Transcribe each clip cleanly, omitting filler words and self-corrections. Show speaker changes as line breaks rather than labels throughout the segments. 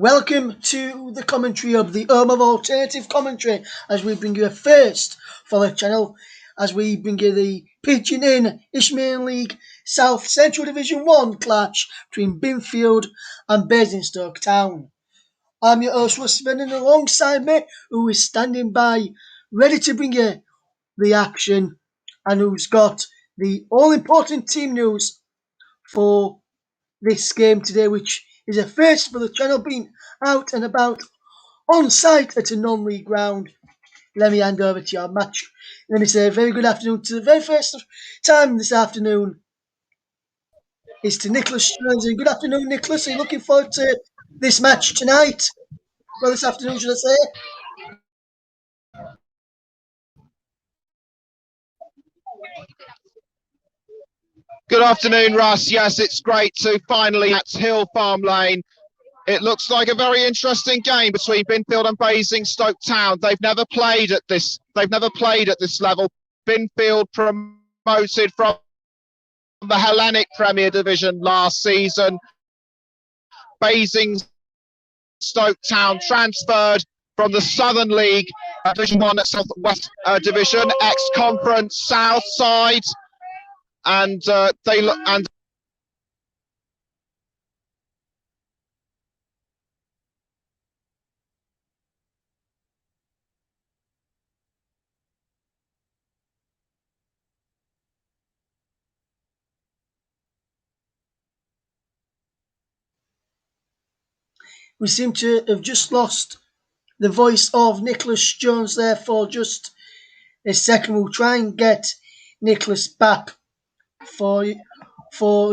Welcome to the commentary of the home of alternative commentary as we bring you a first for the channel as we bring you the pitching in Isthmian League South Central Division 1 clash between Binfield and Basingstoke Town. I'm your host Russ Vennon alongside me who is standing by ready to bring you the action and who's got the all-important team news for this game today, which is a first for the channel, being out and about on site at a non-league ground. Let me hand over to your match. Let me say a very good afternoon to the very first time this afternoon is to Nicholas Jones. Good afternoon, Nicholas. Are you looking forward to this match tonight? Well, this afternoon, should I say?
Good afternoon, Russ. Yes, it's great to finally at Hill Farm Lane. It looks like a very interesting game between Binfield and Basingstoke Town. They've never played at this level. Binfield promoted from the Hellenic Premier Division last season. Basingstoke Town transferred from the Southern League Division 1 South West Division, ex-conference South Side. And
we seem to have just lost the voice of Nicholas Jones there for just a second. We'll try and get Nicholas back for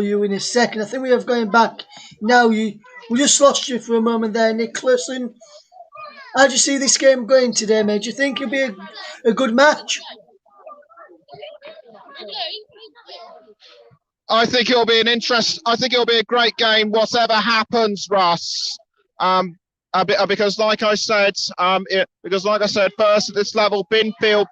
you in a second. I think we have going back now. We just lost you for a moment there, Nicholas. And how do you see this game going today, mate? Do you think it'll be a good match?
I think it'll be a great game, whatever happens, Russ. Because like I said, first at this level, Binfield,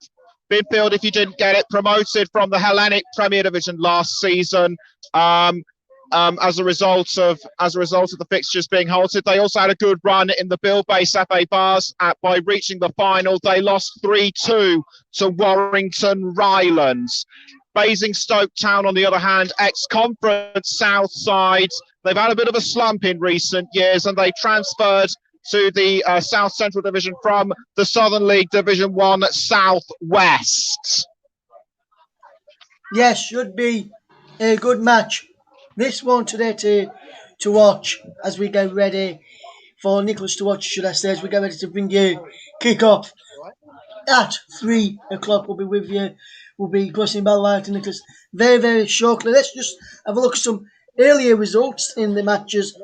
if you didn't get it, promoted from the Hellenic Premier Division last season. As a result of the fixtures being halted, they also had a good run in the Bill-based FA Bars by reaching the final. They lost 3-2 to Warrington Rylands. Basingstoke Town, on the other hand, ex-conference South Side. They've had a bit of a slump in recent years, and they transferred to the South Central Division from the Southern League Division 1 South West.
Yes, should be a good match. This one today to watch as we get ready for Nicholas to watch, should I say, as we get ready to bring you kick-off at 3 o'clock. We'll be with you. We'll be crossing by live to Nicholas very, very shortly. Let's just have a look at some earlier results in the matches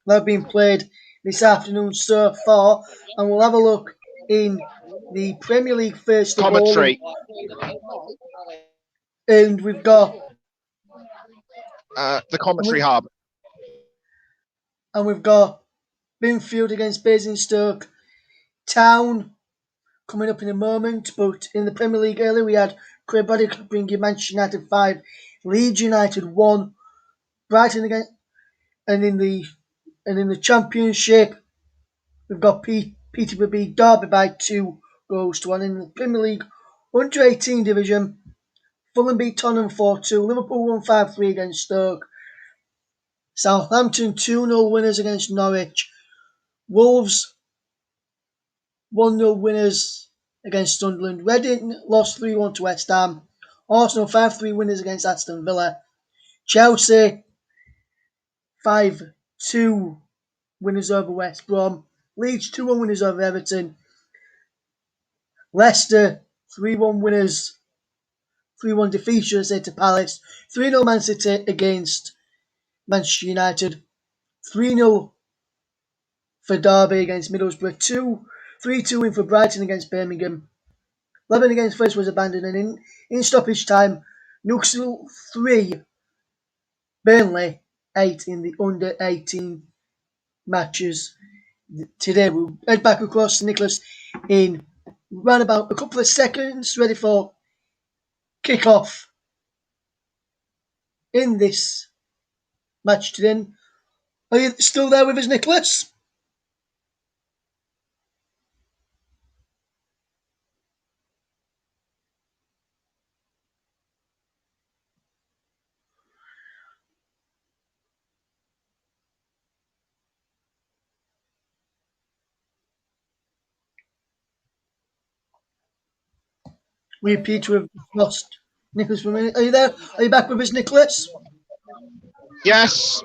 that have been played this afternoon so far, and we'll have a look in the Premier League first of
Commentary.
all. And we've got
the commentary hub.
And we've got Binfield against Basingstoke Town coming up in a moment. But in the Premier League earlier, we had Craig Braddock bringing Manchester United 5, Leeds United 1, Brighton again, and in the Championship, we've got Peterborough beat Derby by 2 goals to 1. In the Premier League under 18 division, Fulham beat Tottenham 4-2. Liverpool won 5-3 against Stoke. Southampton 2-0 winners against Norwich. Wolves 1-0 winners against Sunderland. Reading lost 3-1 to West Ham. Arsenal 5-3 winners against Aston Villa. Chelsea 5-2 winners over West Brom. Leeds 2-1 winners over Everton. Leicester 3-1 winners. 3-1 defeat, should I say, to Palace. 3-0 Man City against Manchester United. 3-0 for Derby against Middlesbrough. 3-2 win for Brighton against Birmingham. 11 against Forest was abandoned, and in stoppage time, Newcastle 3, Burnley 8 in the under 18 matches. Today we'll head back across to Nicholas in round about a couple of seconds, ready for kick-off in this match today. Are you still there with us, Nicholas? We appear to have lost Nicholas for a minute. Are you there? Are you back with us, Nicholas?
Yes.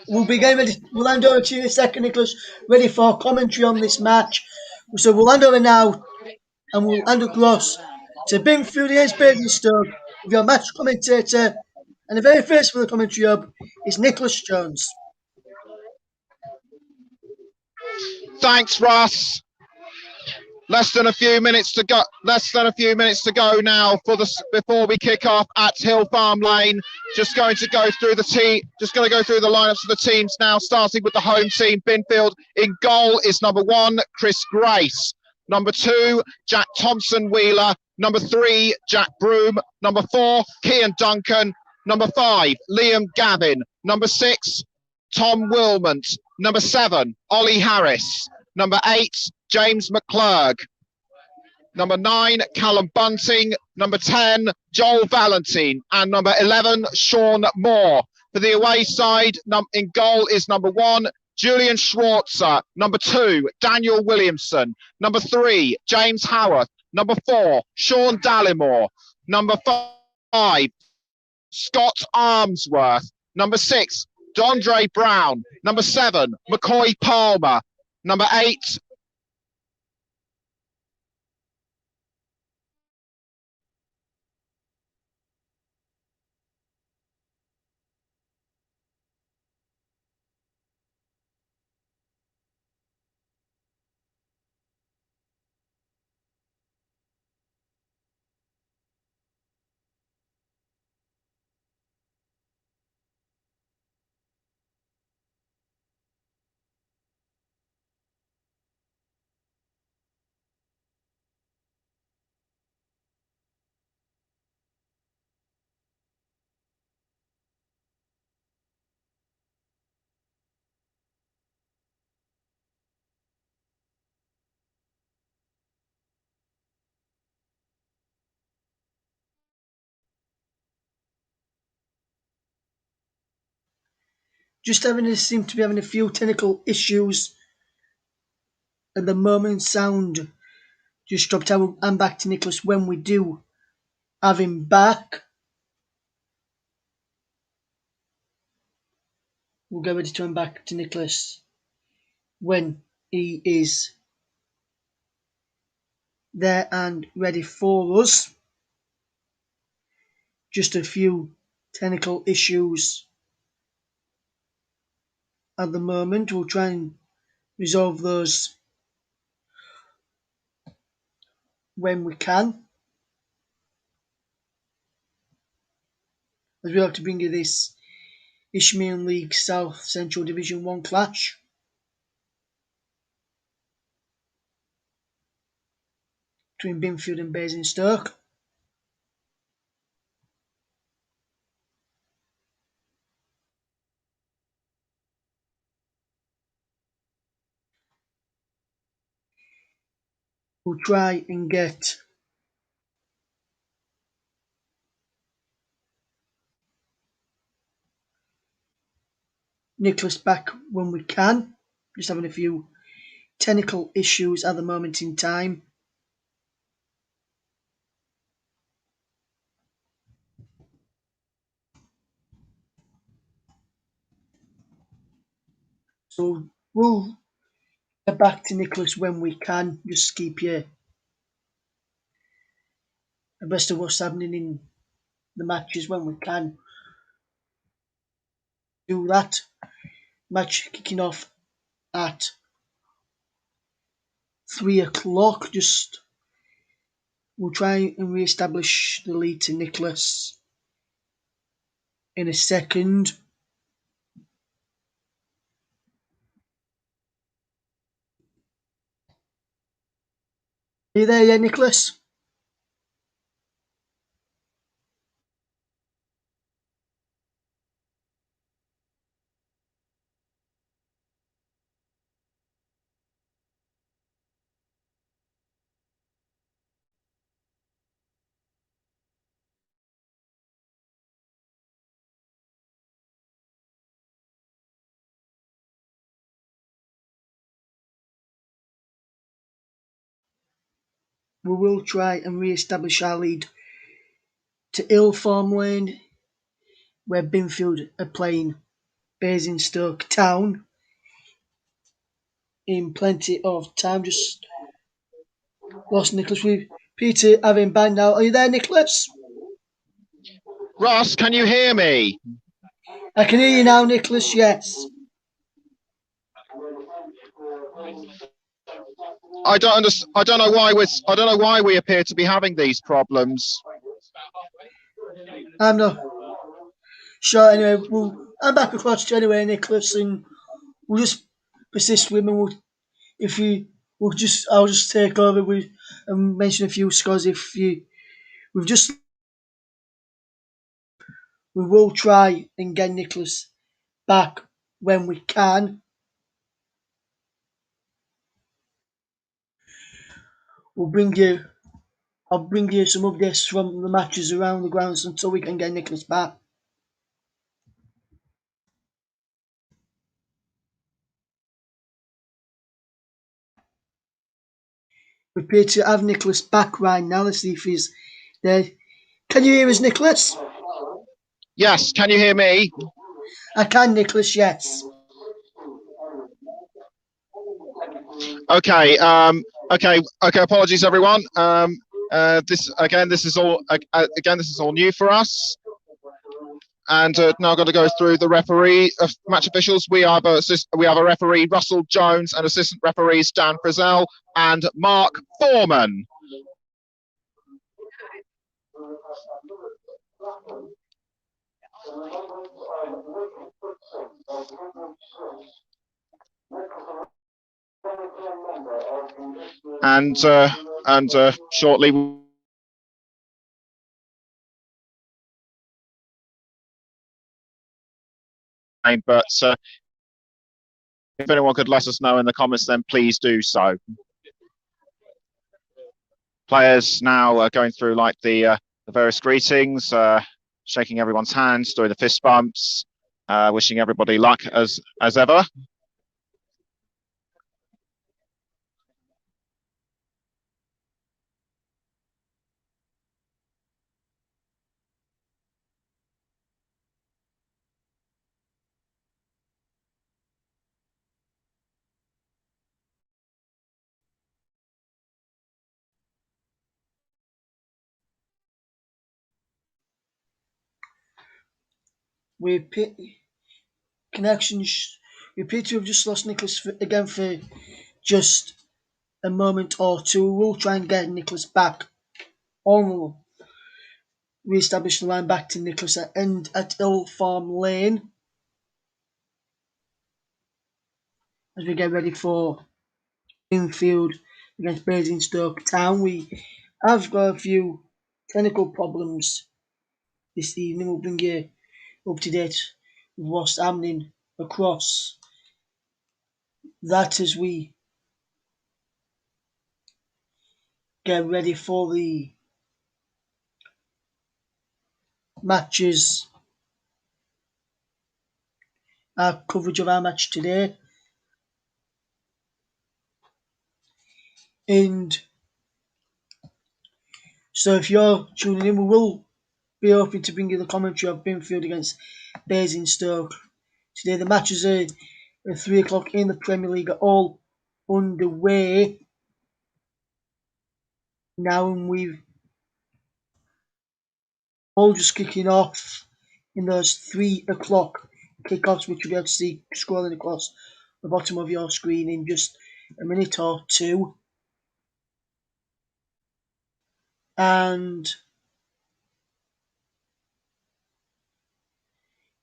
We'll be getting ready. We'll hand over to you in a second, Nicholas, ready for commentary on this match. So we'll hand over now and we'll hand across to Binfield against Basingstoke with your match commentator. And the very first for the commentary hub is Nicholas Jones.
Thanks, Russ. Less than a few minutes to go. Less than a few minutes to go now before we kick off at Hill Farm Lane. Just going to go through the lineups of the teams now. Starting with the home team, Binfield. In goal is number 1, Chris Grace. Number 2, Jack Thompson Wheeler. Number 3, Jack Broom. Number 4, Kian Duncan. Number 5, Liam Gavin. Number 6, Tom Wilmont. Number 7, Ollie Harris. Number 8, James McClurg. Number 9, Callum Bunting. Number 10, Joel Valentine. And number 11, Sean Moore. For the away side, in goal is number 1, Julian Schwarzer. Number 2, Daniel Williamson. Number 3, James Howarth. Number 4, Sean Dallimore. Number 5, Scott Armsworth. Number 6, Dondre Brown. Number 7, McCoy Palmer. Number 8,
Just seem to be having a few technical issues at the moment. Sound just dropped out. I'm back to Nicholas when we do have him back. We'll get ready to come back to Nicholas when he is there and ready for us. Just a few technical issues at the moment. We'll try and resolve those when we can. As we have to bring you this Isthmian League South Central Division 1 clash between Binfield and Basingstoke. We'll try and get Nicholas back when we can. Just having a few technical issues at the moment in time. So we'll get back to Nicholas when we can. Just keep you abreast of what's happening in the matches when we can do that. Match kicking off at 3 o'clock. Just we'll try and re-establish the lead to Nicholas in a second. Are you there yet, Nicholas? we will try and re-establish our lead to Ill Farm Lane, where Binfield are playing Basingstoke Town in plenty of time. Just lost Nicholas with Peter having banned now. Are you there, Nicholas?
Ross, can you hear me?
I can hear you now, Nicholas. Yes.
I don't understand. I don't know why we appear to be having these problems.
I'm not sure. Anyway, I'm back across to you anyway, Nicholas, and we'll just persist with him. And I'll just take over with and mention a few scores. We will try and get Nicholas back when we can. I'll bring you some updates from the matches around the grounds until we can get Nicholas back. We appear to have Nicholas back right now. Let's see if he's there. Can you hear us, Nicholas?
Yes, can you hear me?
I can, Nicholas, yes.
Okay. Okay. Apologies, everyone. This is all new for us. And now I'm going to go through the referee match officials. We have a referee, Russell Jones, and assistant referees Dan Frizzell and Mark Foreman. And shortly, but if anyone could let us know in the comments, then please do so. Players now are going through like the various greetings, shaking everyone's hands, doing the fist bumps, wishing everybody luck as ever.
We appear to have just lost Nicholas again for just a moment or two. We'll try and get Nicholas back. We'll re-establish the line back to Nicholas at Ill Farm Lane as we get ready for Binfield against Basingstoke Town. We have got a few technical problems this evening. We'll bring you up to date with what's happening across that as we get ready for the matches, our coverage of our match today. And so if you're tuning in, we will be hoping to bring you the commentary of Binfield against Basingstoke. Today the matches are at 3 o'clock in the Premier League are all underway now, and we've all just kicking off in those 3 o'clock kickoffs, which you'll be able to see scrolling across the bottom of your screen in just a minute or two. And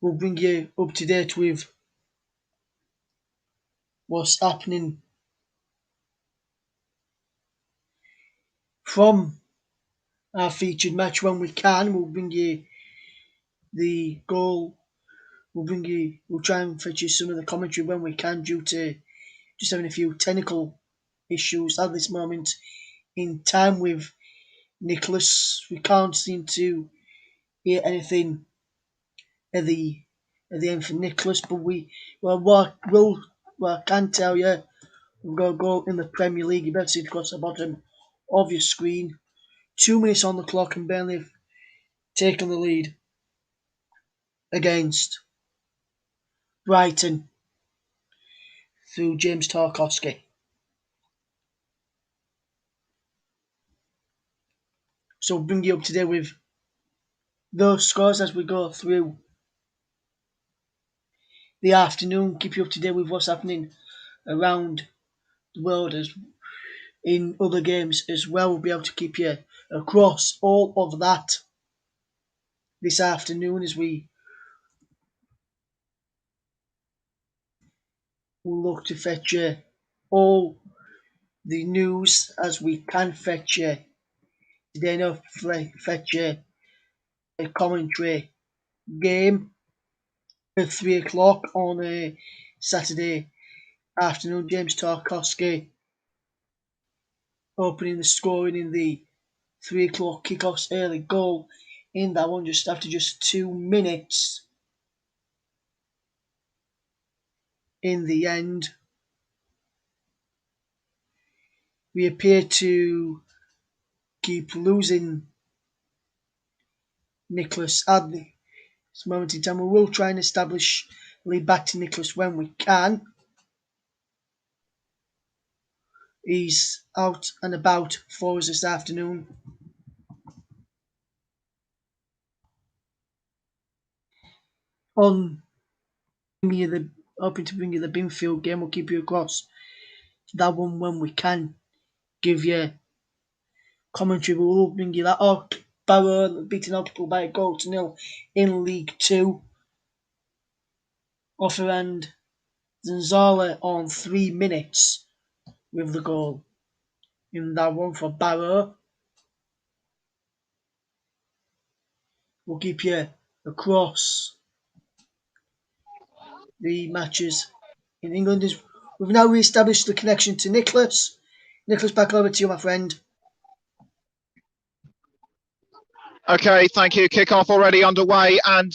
we'll bring you up to date with what's happening from our featured match when we can. We'll bring you the goal. We'll try and fetch you some of the commentary when we can, due to just having a few technical issues at this moment in time with Nicholas. We can't seem to hear anything at the end for Nicholas, but what I can tell you, we've got a goal in the Premier League. You better see it across the bottom of your screen. 2 minutes on the clock, and Burnley have taken the lead against Brighton through James Tarkowski. So we'll bring you up to date with those scores as we go through the afternoon. Keep you up to date with what's happening around the world as in other games as well. We'll be able to keep you across all of that this afternoon as we will look to fetch you all the news as we can fetch you. Today, no fetch you a commentary game at 3 o'clock on a Saturday afternoon. James Tarkowski opening the scoring in the 3 o'clock kickoff's early goal in that one just after just 2 minutes. In the end, we appear to keep losing Nicholas at this moment in time. We will try and establish lead back to Nicholas when we can. He's out and about for us this afternoon. On hoping to bring you the Binfield game. We'll keep you across that one when we can give you commentary. We'll bring you that. Barrow beating Hartlepool by a goal to nil in League Two. Offerand Zanzala on 3 minutes with the goal in that one for Barrow. We'll keep you across the matches in England. We've now re-established the connection to Nicholas. Nicholas, back over to you, my friend.
Okay, thank you. Kick-off already underway, and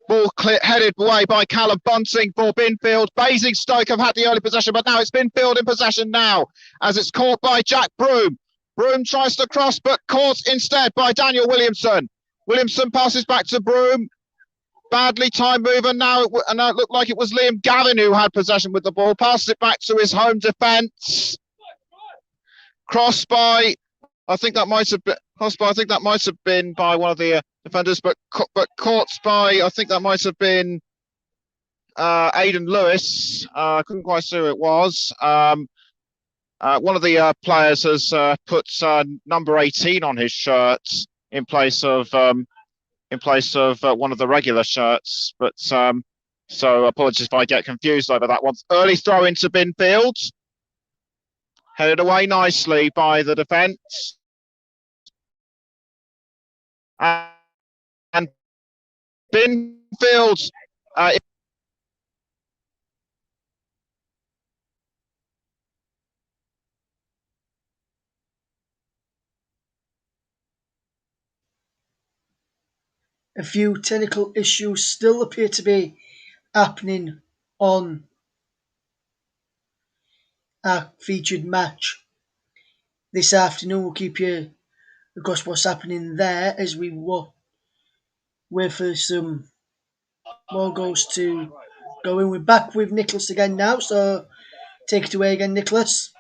ball headed away by Callum Bunting for Binfield. Basingstoke have had the early possession, but now it's Binfield in possession now, as it's caught by Jack Broom. Broom tries to cross, but caught instead by Daniel Williamson. Williamson passes back to Broom. Badly timed move, and now it looked like it was Liam Gavin who had possession with the ball. Passes it back to his home defence. Crossed by, I think that might have been by one of the defenders, but caught by, I think that might have been Aidan Lewis. I couldn't quite see who it was. One of the players has put number 18 on his shirt in place of one of the regular shirts. But so apologies if I get confused over that one. Early throw into Binfield. Headed away nicely by the defence. And Binfield
a few technical issues still appear to be happening on our featured match this afternoon. We'll keep you across what's happening there as we wait for some more goals to go in. We're back with Nicholas again now, so take it away again, Nicholas.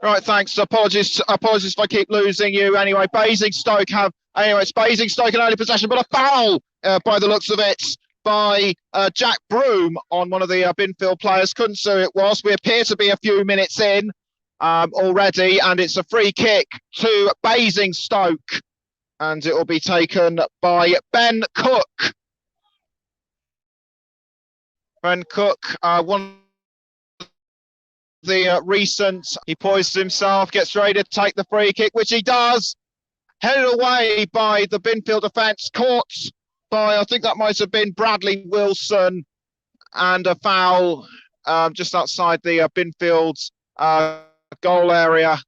Right, thanks. Apologies if I keep losing you. Anyway, Basingstoke it's Basingstoke in early possession, but a foul by the looks of it by Jack Broom on one of the Binfield players. Couldn't see who it was. We appear to be a few minutes in already, and it's a free kick to Basingstoke, and it will be taken by Ben Cook. Ben Cook, one the recent, he poises himself, gets ready to take the free kick, which he does. Headed away by the Binfield defence, caught by, I think that might have been Bradley Wilson, and a foul just outside the Binfield's goal area,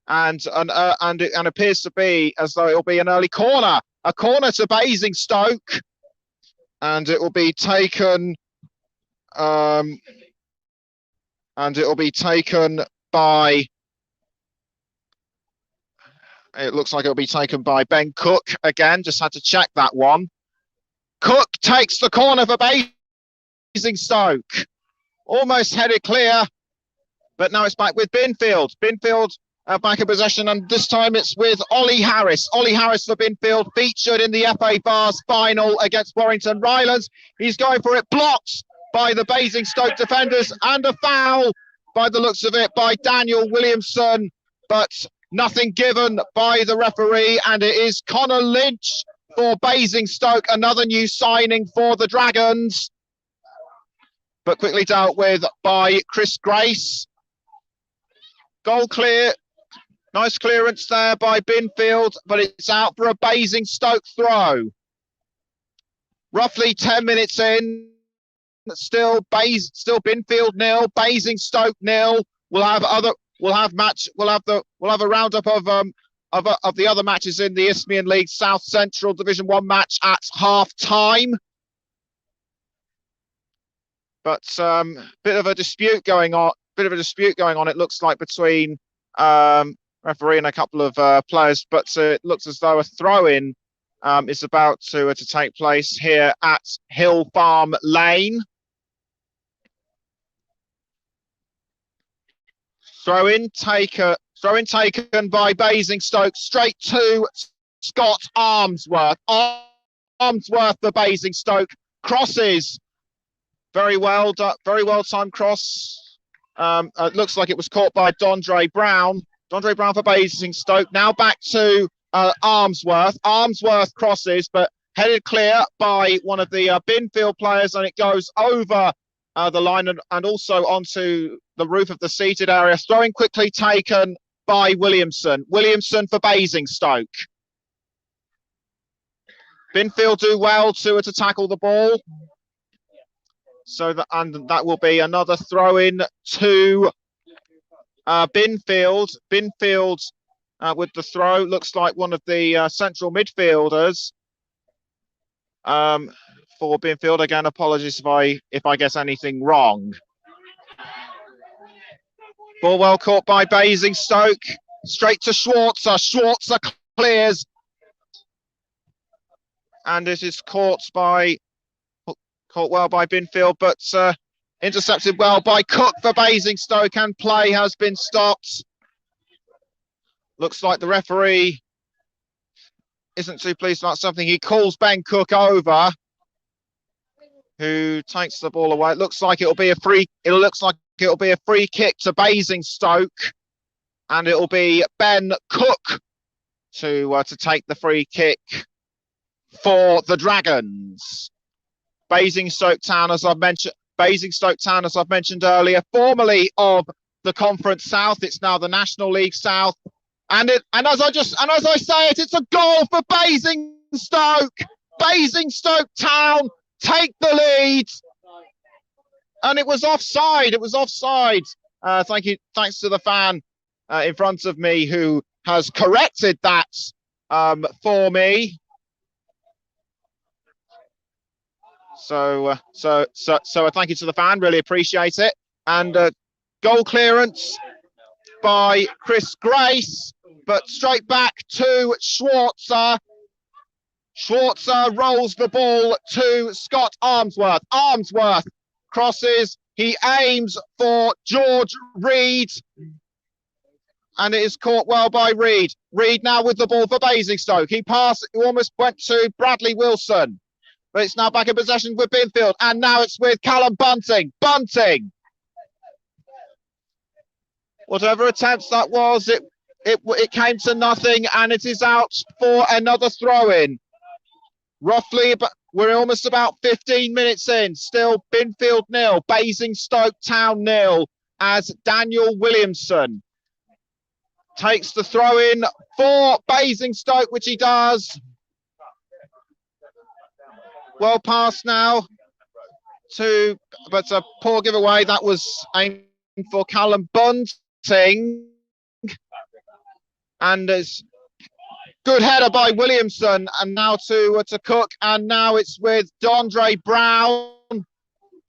and it appears to be as though it'll be an early corner, a corner to Basingstoke, and it will be taken. and it'll be taken by. It looks like it'll be taken by Ben Cook again. Just had to check that one. Cook takes the corner for Basingstoke. Almost headed clear, but now it's back with Binfield. Binfield back in possession, and this time it's with Ollie Harris. Ollie Harris for Binfield, featured in the FA Vars final against Warrington Rylands. He's going for it, blocked by the Basingstoke defenders, and a foul by the looks of it by Daniel Williamson, but nothing given by the referee, and it is Connor Lynch for Basingstoke, another new signing for the Dragons, but quickly dealt with by Chris Grace. Goal clear. Nice clearance there by Binfield, but it's out for a Basingstoke throw. Roughly 10 minutes in, still Binfield 0, Basingstoke 0. We'll have a roundup of the other matches in the Isthmian League South Central Division 1 match at half time. But bit of a dispute going on. It looks like between referee and a couple of players, but it looks as though a throw-in is about to take place here at Hill Farm Lane. Throw-in taken by Basingstoke, straight to Scott Armsworth. Armsworth for Basingstoke, crosses. Very well timed cross. It looks like it was caught by Dondre Brown. Dondre Brown for Basingstoke. Now back to Armsworth. Armsworth crosses, but headed clear by one of the Binfield players, and it goes over the line and also onto the roof of the seated area. Throwing quickly taken by Williamson. Williamson for Basingstoke. Binfield do well to tackle the ball. So that will be another throw-in to Binfield. Binfield with the throw. Looks like one of the central midfielders for Binfield. Again, apologies if I guess anything wrong. Ball well caught by Basingstoke. Straight to Schwarzer. Schwarzer clears. And it is caught well by Binfield, but intercepted well by Cook for Basingstoke, and play has been stopped. Looks like the referee isn't too pleased about something. He calls Ben Cook over, who takes the ball away. It looks like it'll be a free kick to Basingstoke, and it'll be Ben Cook to take the free kick for the Dragons. Basingstoke Town, as I've mentioned earlier, formerly of the Conference South. It's now the National League South, and as I say it, it's a goal for Basingstoke. Basingstoke Town take the lead, and it was offside. Thanks to the fan in front of me who has corrected that for me. So a thank you to the fan, really appreciate it. And goal clearance by Chris Grace, but straight back to Schwarzer. Schwarzer rolls the ball to Scott Armsworth. Armsworth crosses, he aims for George Reed, and it is caught well by Reed. Reed now with the ball for Basingstoke. He almost went to Bradley Wilson. But it's now back in possession with Binfield, and now it's with Callum Bunting. Bunting! Whatever attempts that was, it came to nothing, and it is out for another throw-in. We're almost about 15 minutes in. Still Binfield 0, Basingstoke Town 0, as Daniel Williamson takes the throw-in for Basingstoke, which he does. Well past now but a poor giveaway. That was aimed for Callum Bunting, and it's good header by Williamson, and now to Cook, and now it's with Dondre Brown.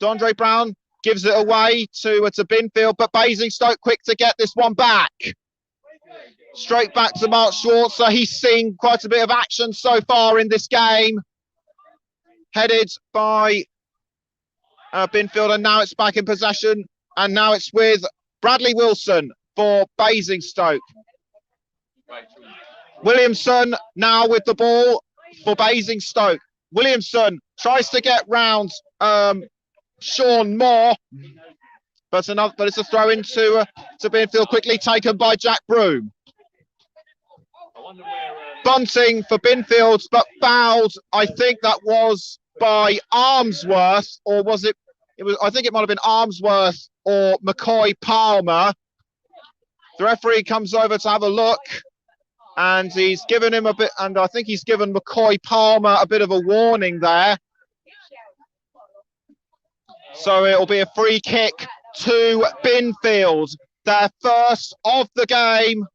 Dondre Brown gives it away to Binfield, but Basingstoke quick to get this one back. Straight back to Mark Schwarzer. He's seen quite a bit of action so far in this game. Headed by Binfield, and now it's back in possession, and now it's with Bradley Wilson for Basingstoke. Williamson now with the ball for Basingstoke. Williamson tries to get round Sean Moore, but it's a throw into to Binfield, quickly taken by Jack Broom. Bunting for Binfield, but fouled. I think that was by Armsworth, or was it? I think it might have been Armsworth or McCoy Palmer. The referee comes over to have a look, and he's given him a bit, and I think he's given McCoy Palmer a bit of a warning there. So it'll be a free kick to Binfield, their first of the game.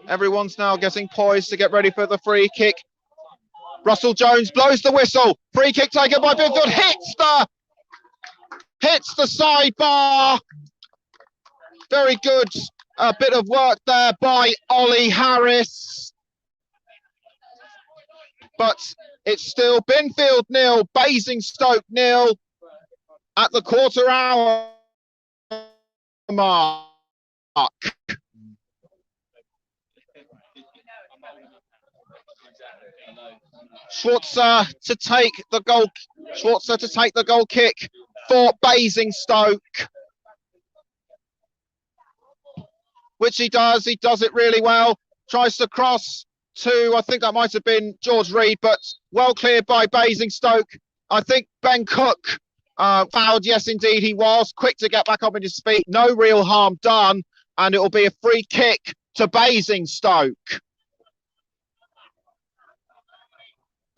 Everyone's now getting poised to get ready for the free kick. Russell Jones blows the whistle. Free kick taken by Binfield, hits the sidebar. Very good bit of work there by Ollie Harris. But it's still Binfield 0, Basingstoke 0 at the quarter hour mark. Schwarzer to take the goal kick for Basingstoke, which he does. He does it really well. Tries to cross to, I think that might have been George Reed, but well cleared by Basingstoke. I think Ben Cook fouled. Yes, indeed he was. Quick to get back up on his feet. No real harm done, and it will be a free kick to Basingstoke.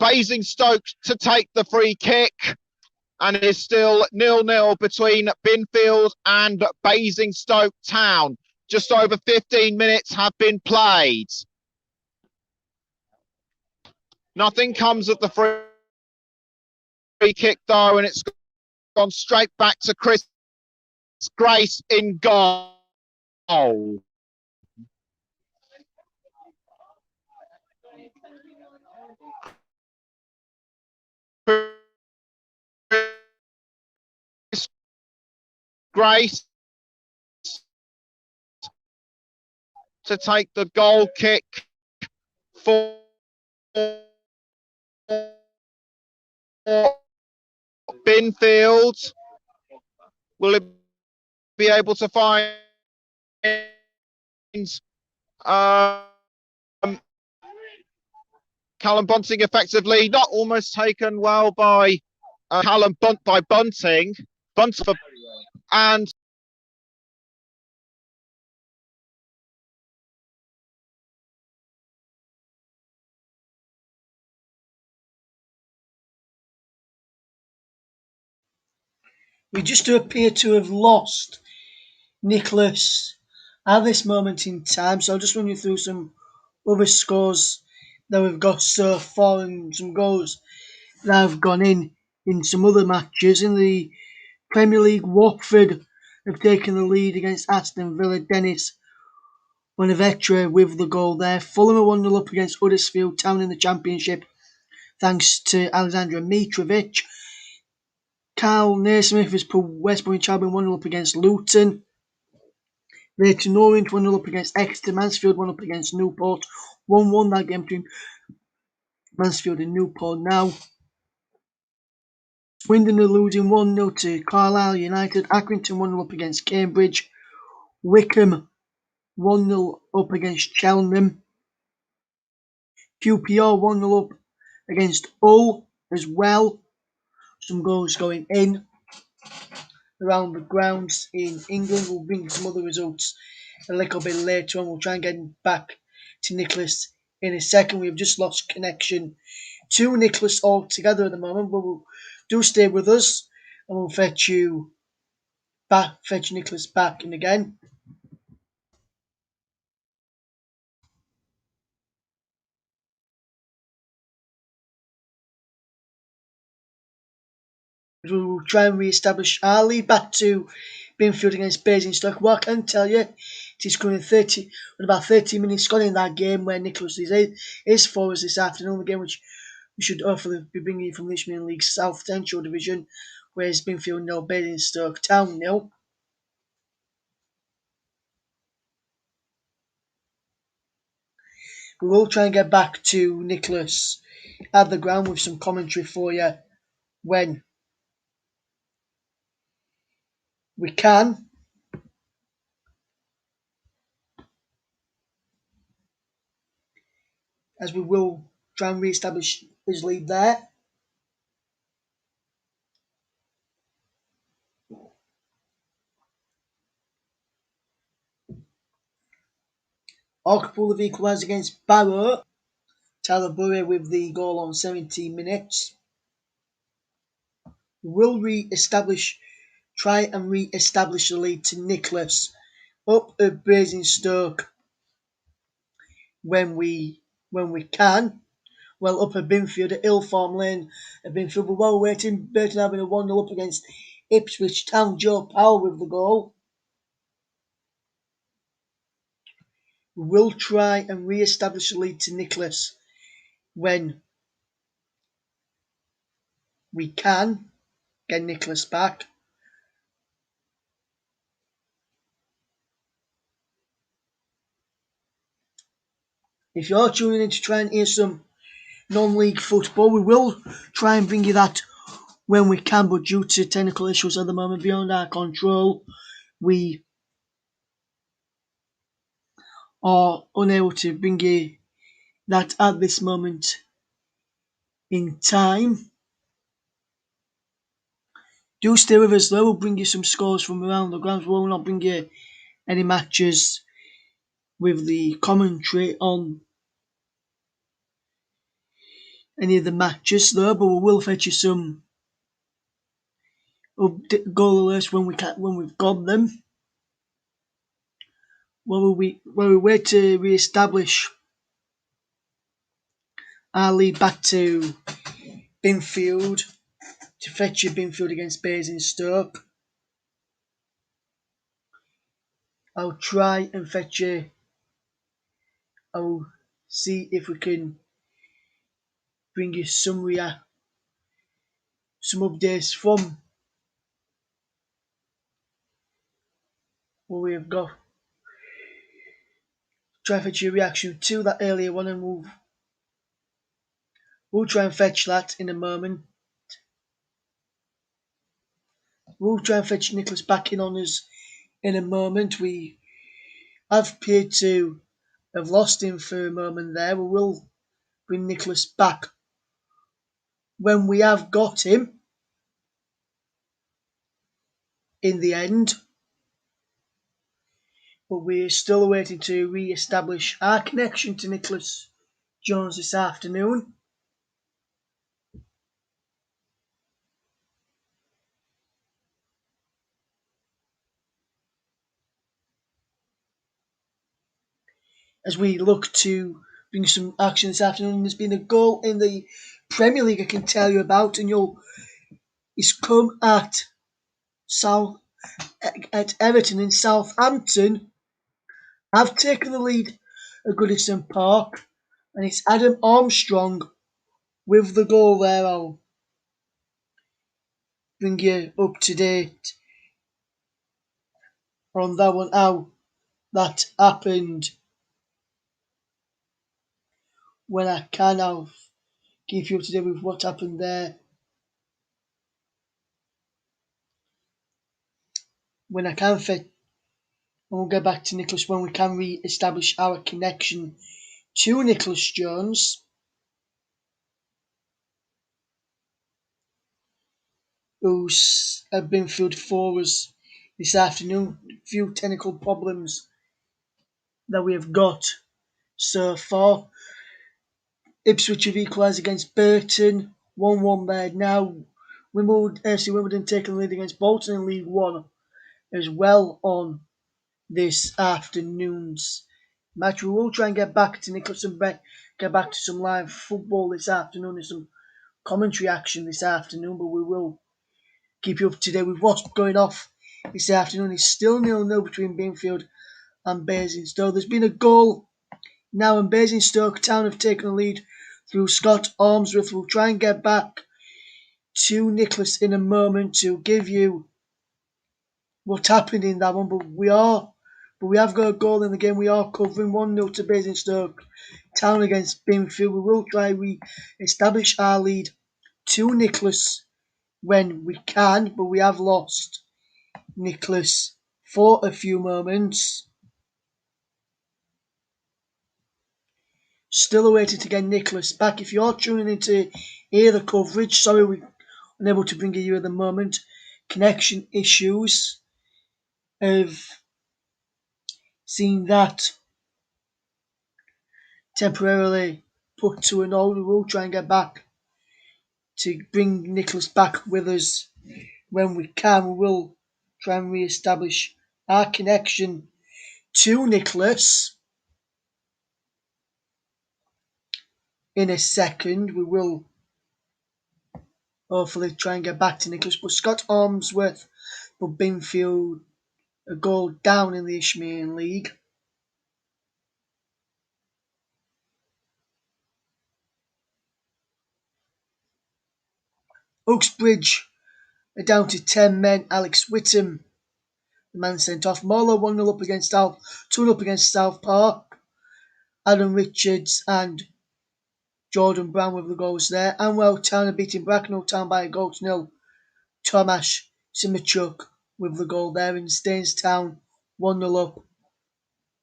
Basingstoke to take the free kick, and it is still 0-0 between Binfield and Basingstoke Town. Just over 15 minutes have been played. Nothing comes of the free kick though, and it's gone straight back to Chris Grace in goal. Grace to take the goal kick for Binfield. Will it be able to find Callum Bunting effectively? Not almost taken well by Bunting, and
we just appear to have lost Nicholas at this moment in time. So I'll just run you through some other scores that we've got so far and some goals that have gone in some other matches. In the Premier League, Watford have taken the lead against Aston Villa. Dennis Bonaventure with the goal there. Fulham are 1-0 up against Huddersfield Town in the Championship, thanks to Alexandra Mitrovic. Carl Naismith has put West Bromwich Albion 1-0 up against Luton. Leighton Orient 1-0 up against Exeter. Mansfield 1 up against Newport. 1-1 that game between Mansfield and Newport now. Swindon are losing 1-0 to Carlisle United. Accrington 1-0 up against Cambridge. Wickham 1-0 up against Cheltenham. QPR 1-0 up against Hull as well. Some goals going in around the grounds in England. We'll bring some other results a little bit later on. We'll try and get back to Nicholas in a second. We've just lost connection to Nicholas altogether at the moment, but do stay with us and we'll fetch Nicholas back in again. We will try and re-establish our lead back to Binfield against Basingstoke. What I can tell you, it is currently about 30 minutes gone in that game where Nicholas is for us this afternoon. The game which we should hopefully be bringing you from the Isthmian League South Central Division, whereas Binfield 0, Basingstoke Town 0. We will try and get back to Nicholas at the ground with some commentary for you when we can. As we will try and re-establish his lead there. Hartlepool have equalised against Barrow. Tyler Burry with the goal on 17 minutes. Will try and re-establish the lead to Nicholas up at Basingstoke when we can. Well, up at Binfield at Ilform Lane at Binfield. But while we're waiting, Burton having a 1-0 up against Ipswich Town. Joe Powell with the goal. We will try and re-establish the lead to Nicholas when we can get Nicholas back. If you're tuning in to try and hear some non-league football, we will try and bring you that when we can, but due to technical issues at the moment beyond our control, we are unable to bring you that at this moment in time. Do stay with us though, we'll bring you some scores from around the grounds. We will not bring you any matches with the commentary on any of the matches though, but we will fetch you some goal alerts when we've got them. While we wait to re-establish our lead back to Binfield, to fetch you Binfield against Basingstoke. I'll try and fetch you. I'll see if we can bring you some updates from what we have got. Try and fetch your reaction to that earlier one, and we'll try and fetch that in a moment. We'll try and fetch Nicholas back in on us in a moment. We have appeared to have lost him for a moment there. We will bring Nicholas back when we have got him in the end. But we're still waiting to re-establish our connection to Nicholas Jones this afternoon. As we look to bring some action this afternoon, there's been a goal in the Premier League I can tell you about, and it's come at Everton in Southampton. Have taken the lead at Goodison Park, and it's Adam Armstrong with the goal there. I'll bring you up to date on that one, how that happened. When I can, I'll keep you up to date with what happened there. When I can fit, and we'll get back to Nicholas when we can re-establish our connection to Nicholas Jones. Who's at Binfield for us this afternoon. A few technical problems that we have got so far. Ipswich have equalised against Burton, 1-1 there now. FC Wimbledon taking the lead against Bolton in League One as well on this afternoon's match. We will try and get back to Nicholas and get back to some live football this afternoon and some commentary action this afternoon, but we will keep you up to date with what's going off this afternoon. It's still 0-0 between Binfield and Basingstoke. There's been a goal now, and Basingstoke Town have taken the lead through Scott Ormsworth. We'll try and get back to Nicholas in a moment to give you what's happened in that one, but we have got a goal in the game. We are covering 1-0 to Basingstoke Town against Binfield. We will try re-establish our lead to Nicholas when we can, but we have lost Nicholas for a few moments. Still awaiting to get Nicholas back. If you're tuning in to hear the coverage, sorry we're unable to bring you at the moment. Connection issues have seen that temporarily put to an hold. We will try and get back to bring Nicholas back with us when we can. We will try and re-establish our connection to Nicholas in a second. We will hopefully try and get back to Nicholas. But Scott Ormsworth put Binfield a goal down in the Isthmian League. Uxbridge are down to 10 men. Alex Whittam, the man sent off. Marlow 1-0 up against South, 2-0 up against South Park. Adam Richards and Jordan Brown with the goals there. Anwell Town are beating Bracknell Town by a goal to nil. Tomasz Simichuk with the goal there. And Staines Town 1-0 up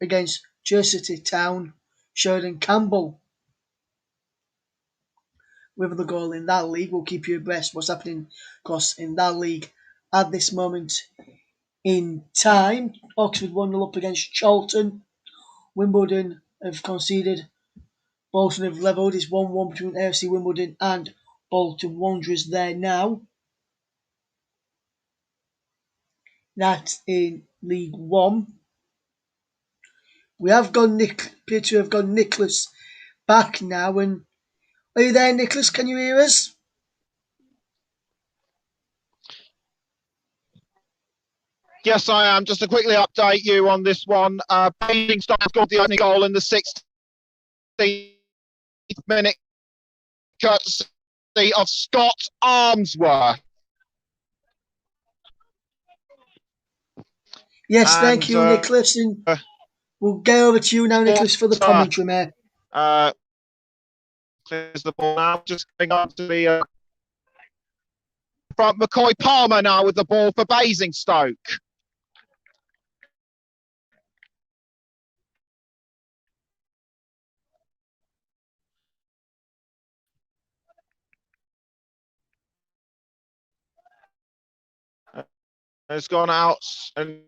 against Churcity Town. Sheridan Campbell with the goal in that league. We'll keep you abreast what's happening, of course, in that league at this moment in time. Oxford 1-0 up against Charlton. Wimbledon have conceded. Bolton have levelled. It's 1-1 between AFC Wimbledon and Bolton Wanderers there now. That's in League One. We have got Nicholas back now. And are you there, Nicholas? Can you hear us?
Yes, I am. Just to quickly update you on this one, Basingstoke scored the opening goal in the 16th minute, courtesy of Scott Ormsworth.
Yes, thank you, Nicholas. And we'll get over to you now, Nicholas, for the commentary, mate.
Clears the ball now. Just going on to the front. McCoy Palmer now with the ball for Basingstoke. Has gone out and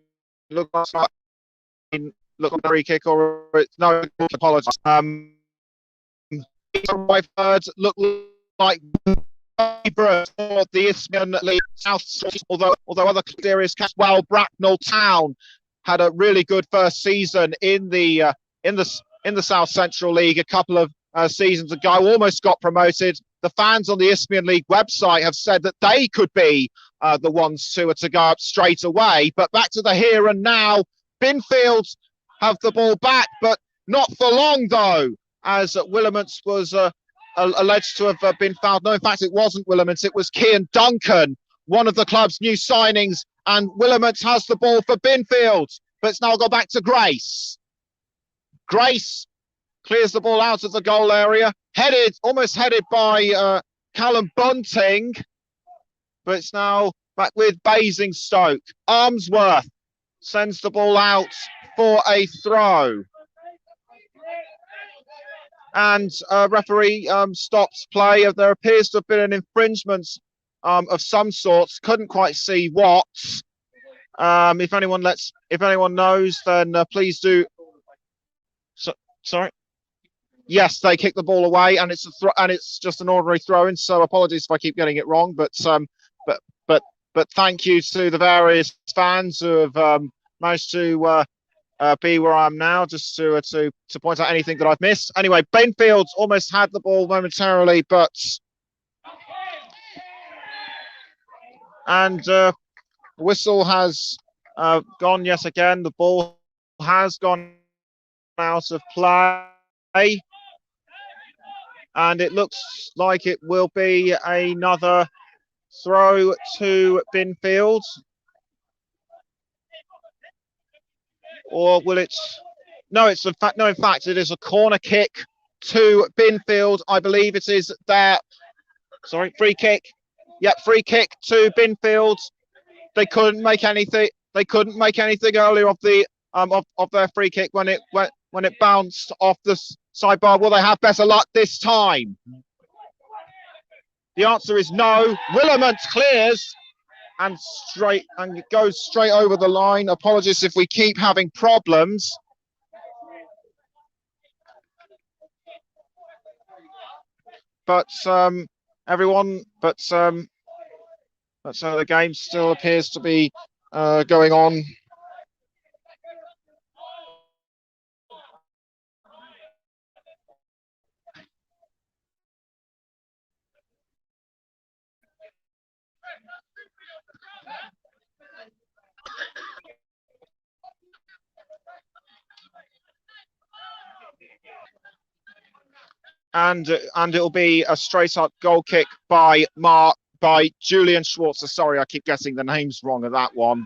look like a free kick or no, apologies. I've look like for the Isthmian League South, although other serious cats. Well, Bracknell Town had a really good first season in the South Central League a couple of seasons ago. Almost got promoted. The fans on the Isthmian League website have said that they could be the ones who are to go up straight away. But back to the here and now. Binfield have the ball back, but not for long though, as Willamants was alleged to have been fouled. No, in fact, it wasn't Willamants. It was Kian Duncan, one of the club's new signings. And Willamants has the ball for Binfield, but it's now got back to Grace. Grace clears the ball out of the goal area, almost headed by Callum Bunting, but it's now back with Basingstoke. Armsworth sends the ball out for a throw. And referee stops play. There appears to have been an infringement of some sorts. Couldn't quite see what. If anyone knows, then please do. Sorry. Yes, they kick the ball away, and it's just an ordinary throw-in. So apologies if I keep getting it wrong, but thank you to the various fans who have managed to be where I am now, just to point out anything that I've missed. Anyway, Binfield's almost had the ball momentarily, but And whistle has gone yet again. The ball has gone out of play. And it looks like it will be another throw to Binfield. Or will it? No, it's in fact, no, in fact, it is a corner kick to Binfield. I believe it is their, sorry, free kick. Yep, free kick to Binfield. They couldn't make anything. They couldn't make anything earlier of the of their free kick when it bounced off the sidebar. Will they have better luck this time? The answer is no. Willamant clears and goes straight over the line. Apologies if we keep having problems. But everyone, but so the game still appears to be going on. And it'll be a straight up goal kick by Julian Schwarzer. Sorry, I keep getting the names wrong of that one.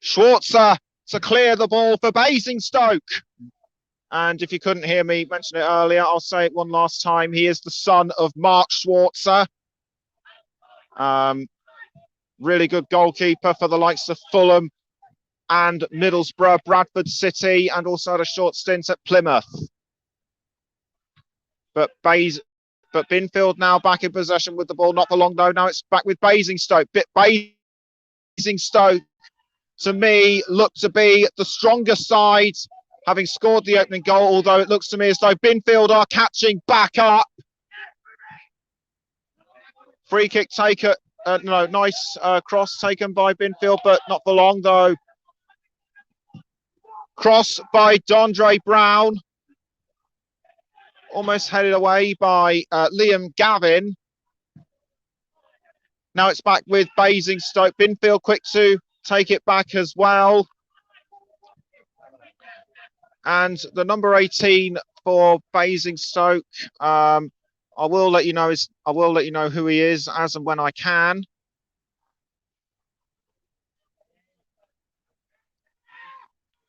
Schwarzer to clear the ball for Basingstoke. And if you couldn't hear me mention it earlier, I'll say it one last time. He is the son of Mark Schwarzer. Really good goalkeeper for the likes of Fulham and Middlesbrough, Bradford City, and also had a short stint at Plymouth. But Binfield now back in possession with the ball, not for long though. Now it's back with Basingstoke. Basingstoke, to me, look to be the stronger side, having scored the opening goal, although it looks to me as though Binfield are catching back up. Free kick taken, nice cross taken by Binfield, but not for long though. Cross by Dondre Brown. Almost headed away by Liam Gavin. Now it's back with Basingstoke. Binfield quick to take it back as well. And the number 18 for Basingstoke, I will let you know who he is as and when I can.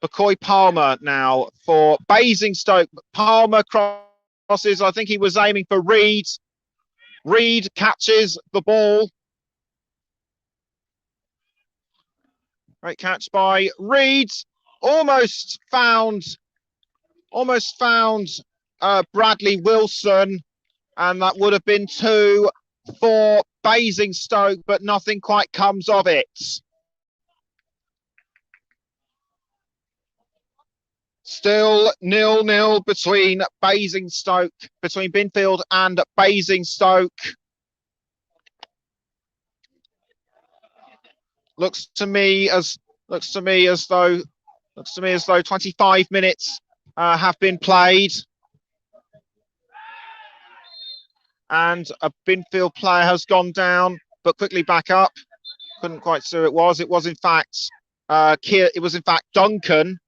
McCoy Palmer now for Basingstoke. Palmer crosses. I think he was aiming for Reed. Reed catches the ball. Great catch by Reed. Almost found Bradley Wilson, and that would have been 2 for Basingstoke, but nothing quite comes of it. Still 0-0 between Binfield and Basingstoke. Looks to me as though 25 minutes have been played, and a Binfield player has gone down, but quickly back up. Couldn't quite see who it was. It was in fact Duncan.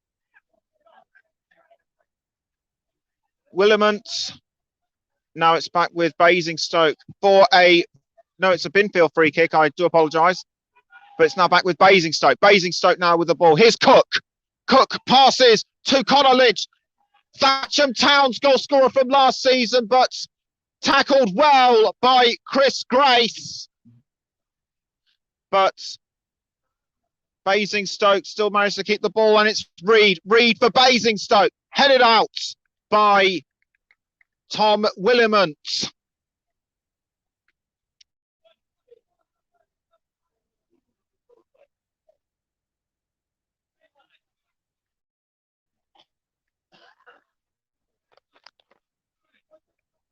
Willamant. Now it's back with Basingstoke for it's a Binfield free kick. I do apologise. But it's now back with Basingstoke. Basingstoke now with the ball. Here's Cook. Cook passes to Connor Lynch. Thatcham Town's goal scorer from last season, but tackled well by Chris Grace. But Basingstoke still managed to keep the ball, and it's Reed. Reed for Basingstoke. Headed out by Tom Willamant.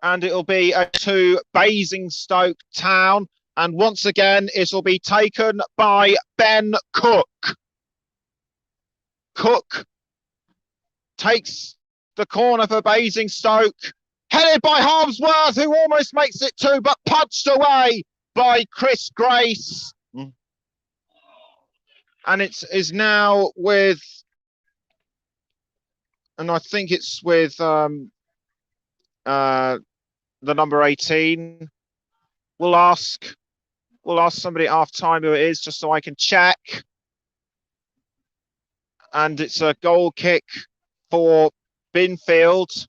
And it'll be to Basingstoke Town. And once again, it'll be taken by Ben Cook. Cook takes the corner for Basingstoke. Headed by Harmsworth, who almost makes it 2, but punched away by Chris Grace. And it is now with, and I think it's with the number 18. We'll ask somebody at half time who it is, just so I can check. And it's a goal kick for Binfield.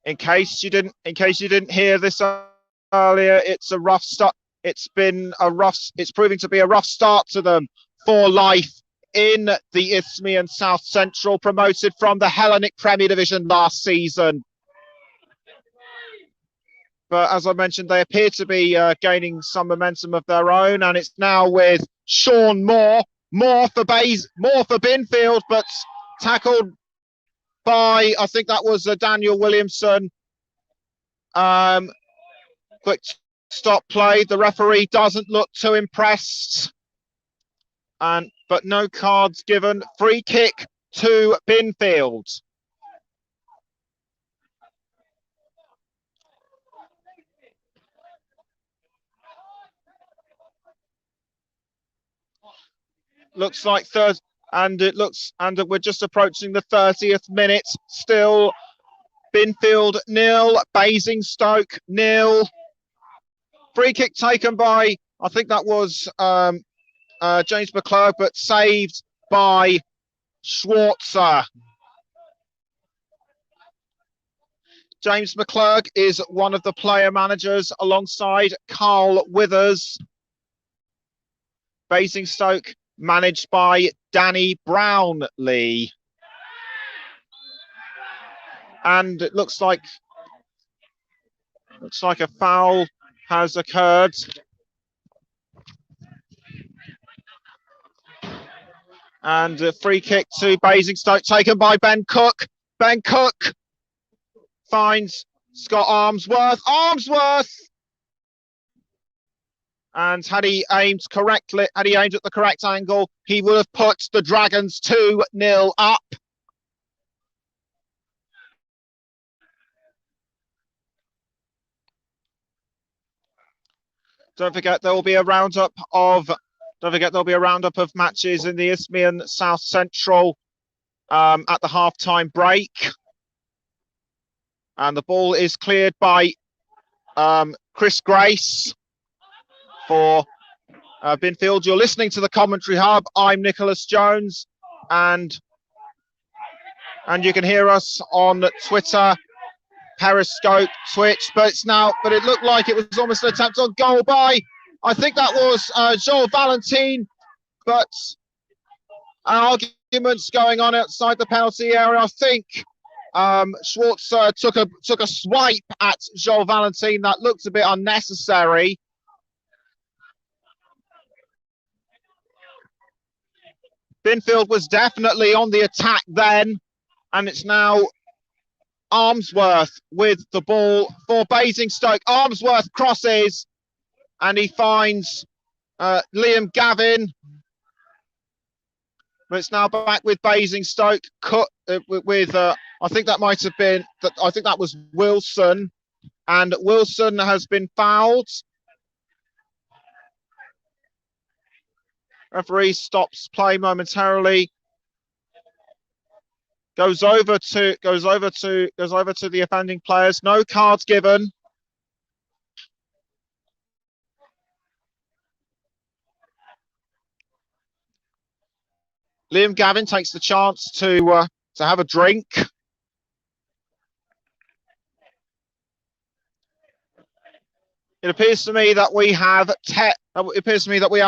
In case you didn't hear this earlier, it's a rough start. It's proving to be a rough start to them for life in the Isthmian South Central, promoted from the Hellenic Premier Division last season. But as I mentioned, they appear to be gaining some momentum of their own, and it's now with Sean Moore for Binfield, but tackled by, I think that was Daniel Williamson. Quick stop play. The referee doesn't look too impressed, but no cards given. Free kick to Binfield. Looks like third, and we're just approaching the 30th minute. Still Binfield 0, Basingstoke 0. Free kick taken by, I think that was James McClurg, but saved by Schwarzer. James McClurg is one of the player managers alongside Carl Withers. Basingstoke managed by Danny Brownlee. And it looks like a foul has occurred. And a free kick to Basingstoke taken by Ben Cook. Ben Cook finds Scott Armsworth. And had he aimed at the correct angle, he would have put the Dragons 2-0 up. Don't forget there'll be a roundup of matches in the Isthmian South Central at the half-time break. And the ball is cleared by Chris Grace for Binfield. You're listening to the Commentary Hub. I'm Nicholas Jones, and you can hear us on Twitter, Periscope, Twitch. But it looked like it was almost an attempt on goal by, I think that was Joel Valentin, but arguments going on outside the penalty area. I think Schwartz took a swipe at Joel Valentin that looked a bit unnecessary. Binfield was definitely on the attack then, and it's now Armsworth with the ball for Basingstoke. Armsworth crosses, and he finds Liam Gavin. But it's now back with Basingstoke. I think that might have been. I think that was Wilson, and Wilson has been fouled. Referee stops play momentarily. Goes over to the offending players. No cards given. Liam Gavin takes the chance to have a drink. It appears to me that we have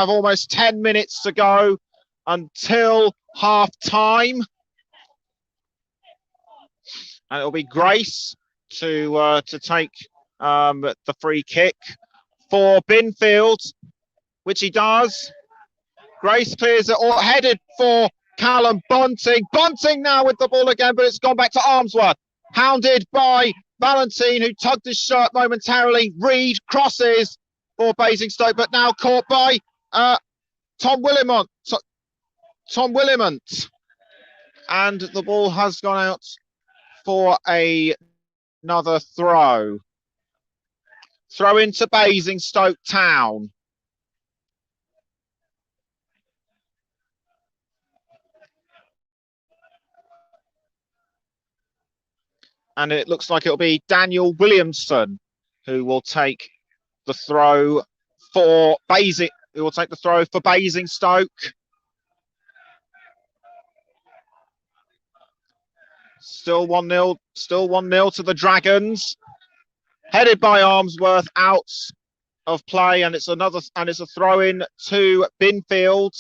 almost 10 minutes to go until half time, and it'll be Grace to take the free kick for Binfield, which he does. Grace clears it, or headed for Callum Bunting. Bunting now with the ball again, but it's gone back to Armsworth. Hounded by Valentine, who tugged his shirt momentarily. Reed crosses for Basingstoke, but now caught by Tom Willimont. And the ball has gone out for another throw. Throw into Basingstoke Town. And it looks like it'll be Daniel Williamson who will take the throw for Basingstoke. Who will take the throw for Basingstoke. Still 1-0. Still 1-0 to the Dragons. Headed by Armsworth, out of play, and it's a throw in to Binfield.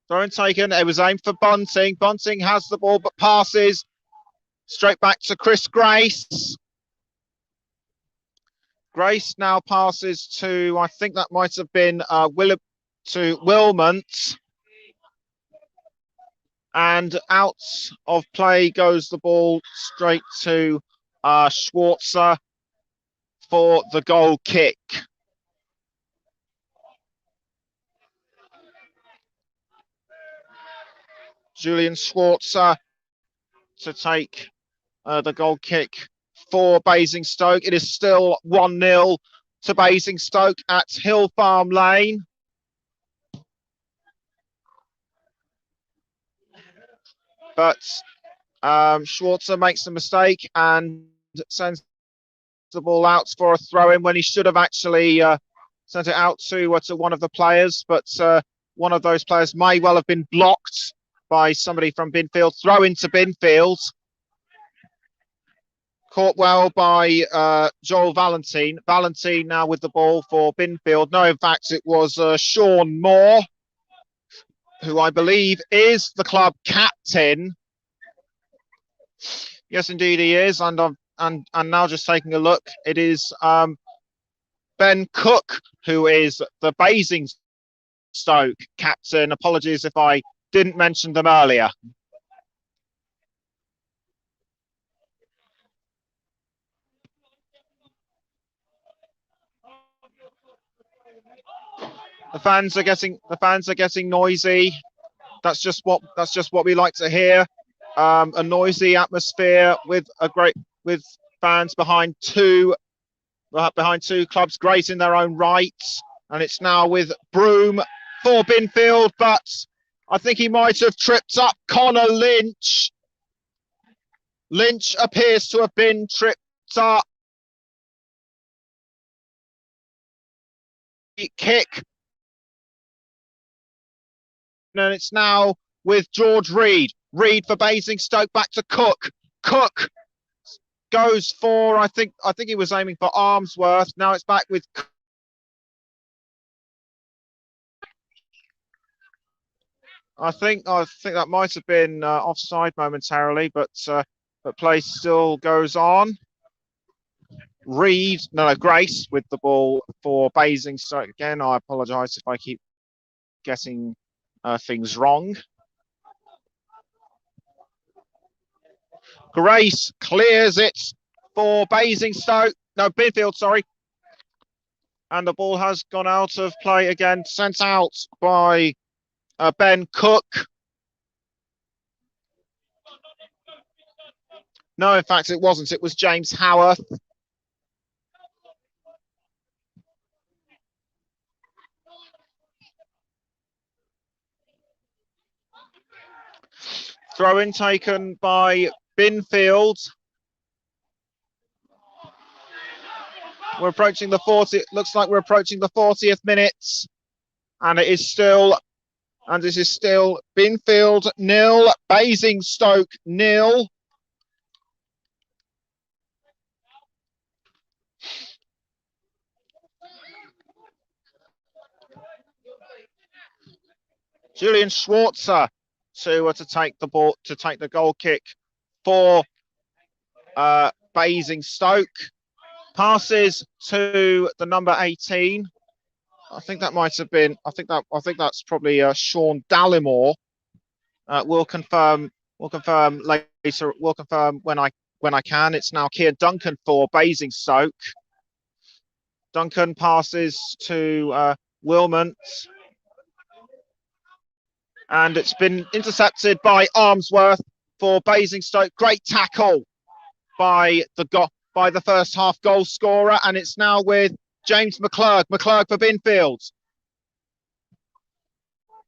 Throw in taken. It was aimed for Bunting. Bunting has the ball but passes straight back to Chris Grace. Grace now passes to, I think that might have been Wilmont. And out of play goes the ball straight to Schwarzer for the goal kick. Julian Schwarzer to take the goal kick for Basingstoke. It is still 1-0 to Basingstoke at Hill Farm Lane. But Schwarzer makes a mistake and sends the ball out for a throw-in when he should have actually sent it out to one of the players. But one of those players may well have been blocked by somebody from Binfield. Throw into Binfield. Caught well by Joel Valentine. Valentine now with the ball for Binfield. No, in fact, it was Sean Moore, who I believe is the club captain. Yes, indeed he is. And now just taking a look, it is Ben Cook, who is the Basingstoke captain. Apologies if I didn't mention them earlier. The fans are getting noisy. That's just what we like to hear. A noisy atmosphere with fans behind two clubs, great in their own right. And it's now with Broom for Binfield, but I think he might have tripped up Connor Lynch. Lynch appears to have been tripped up. Kick. And it's now with George Reed. Reed for Basingstoke, back to Cook. Cook goes for, I think he was aiming for Armsworth. Now it's back with I think that might have been offside momentarily, but play still goes on. Reed, Grace with the ball for Basingstoke again. I apologise if I keep getting things wrong. Grace clears it for Basingstoke. No, Binfield, sorry. And the ball has gone out of play again, sent out by Ben Cook. No, in fact, it wasn't. It was James Howarth. Throw in taken by Binfield. We're approaching the 40. Looks like we're approaching the 40th minute, and this is still Binfield 0, Basingstoke 0. Julian Schwarzer to take the ball, to take the goal kick for Basingstoke. Passes to the number 18. I think that might have been. I think that's probably Sean Dallimore. We'll confirm later. We'll confirm when I can. It's now Keir Duncan for Basingstoke. Duncan passes to Wilmont. And it's been intercepted by Armsworth for Basingstoke. Great tackle by the first half goal scorer, and it's now with James McClurg. McClurg for Binfield.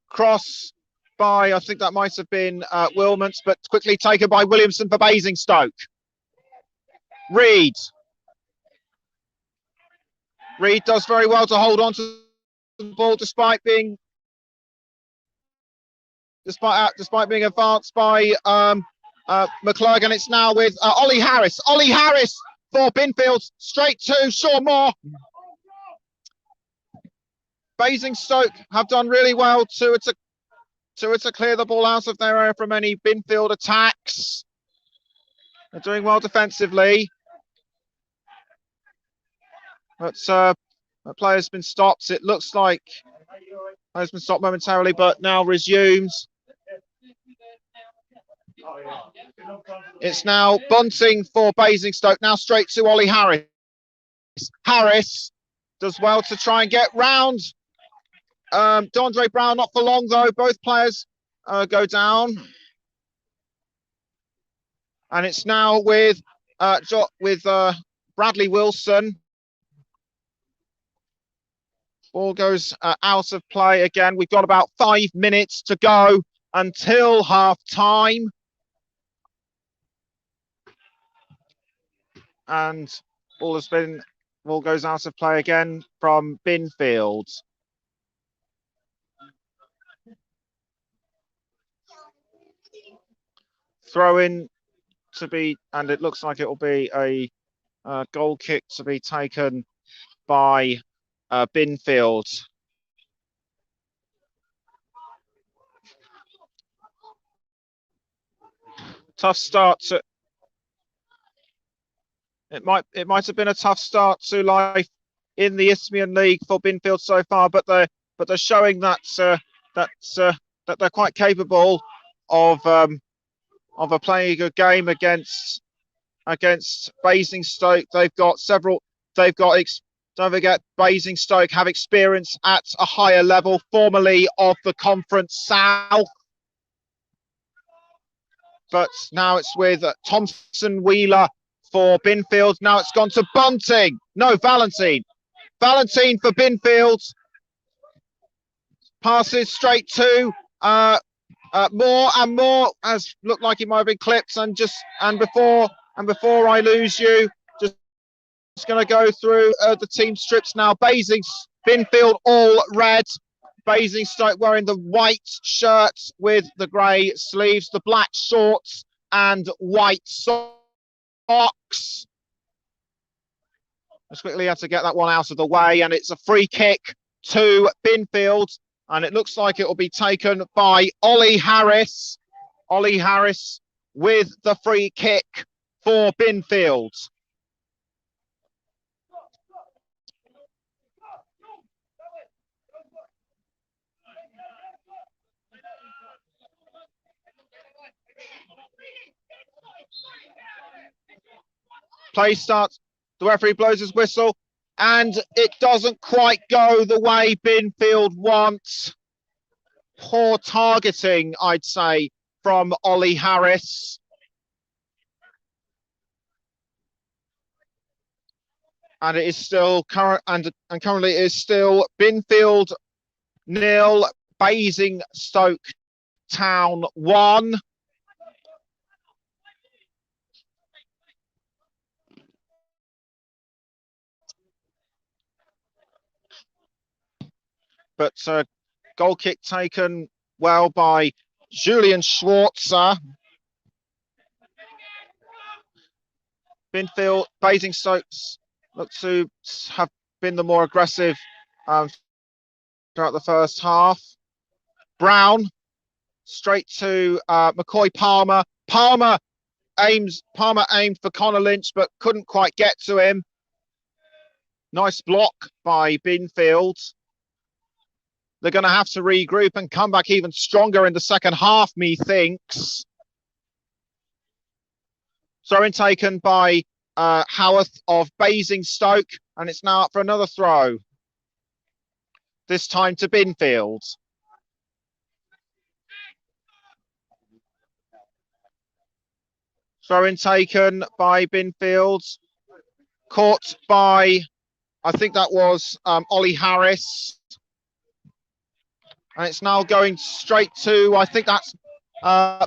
Cross by, I think that might have been Wilmot, but quickly taken by Williamson for Basingstoke. Reed does very well to hold on to the ball despite being advanced by McClurg, and it's now with Ollie Harris. Ollie Harris for Binfield, straight to Sean Moore. Basingstoke have done really well to clear the ball out of their area from any Binfield attacks. They're doing well defensively. But the play has been stopped. It looks like has been stopped momentarily, but now resumes. It's now Bunting for Basingstoke. Now straight to Ollie Harris. Harris does well to try and get round Dondre Brown. Not for long though. Both players go down, and it's now with Bradley Wilson. Ball goes out of play again. We've got about 5 minutes to go until half time. And ball goes out of play again from Binfield. Throw in to be, and it looks like it will be a goal kick to be taken by Binfield. Tough start to it might have been a tough start to life in the Isthmian League for Binfield so far, but they're showing that they're quite capable of playing a good game against Basingstoke. Don't forget, Basingstoke have experience at a higher level, formerly of the Conference South. But now it's with Thompson Wheeler for Binfield. Now it's gone to Bunting. No, Valentine. Valentine for Binfield. Passes straight to Moore, and Moore has looked like he might have been clipped. And before I lose you, just going to go through the team strips now. Binfield all red. Basingstoke wearing the white shirt with the grey sleeves, the black shorts and white socks. Just quickly have to get that one out of the way, and it's a free kick to Binfield, and it looks like it will be taken by Ollie Harris. Ollie Harris with the free kick for Binfield. Play starts, the referee blows his whistle, and it doesn't quite go the way Binfield wants. Poor targeting, I'd say, from Ollie Harris. And it is still currently it is still Binfield 0, Basingstoke Town 1. But goal kick taken well by Julian Schwarzer. Basingstoke look to have been the more aggressive throughout the first half. Brown straight to McCoy Palmer. Palmer aimed for Connor Lynch, but couldn't quite get to him. Nice block by Binfield. They're going to have to regroup and come back even stronger in the second half, methinks. Throw-in taken by Howarth of Basingstoke, and it's now up for another throw. This time to Binfield. Throw-in taken by Binfield. Caught by, I think that was Ollie Harris. And it's now going straight to, I think that's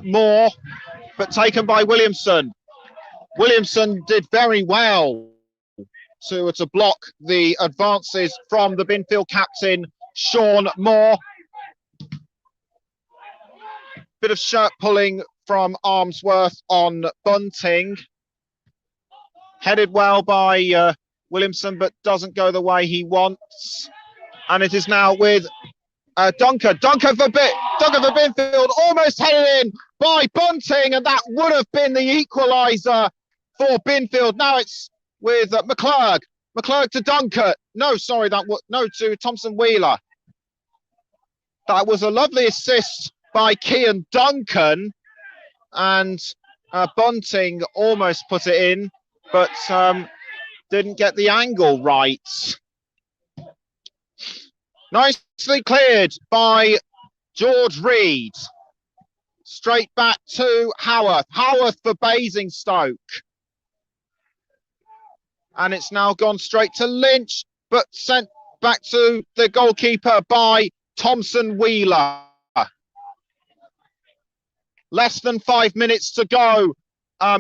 Moore, but taken by Williamson. Williamson did very well to block the advances from the Binfield captain, Sean Moore. Bit of shirt pulling from Armsworth on Bunting. Headed well by Williamson, but doesn't go the way he wants. And it is now with Dunker for Binfield, almost headed in by Bunting, and that would have been the equaliser for Binfield. Now it's with McClurg to Dunker. To Thompson Wheeler. That was a lovely assist by Cian Duncan, and Bunting almost put it in, but didn't get the angle right. Nicely cleared by George Reed. Straight back to Howarth. Howarth for Basingstoke. And it's now gone straight to Lynch, but sent back to the goalkeeper by Thompson Wheeler. Less than 5 minutes to go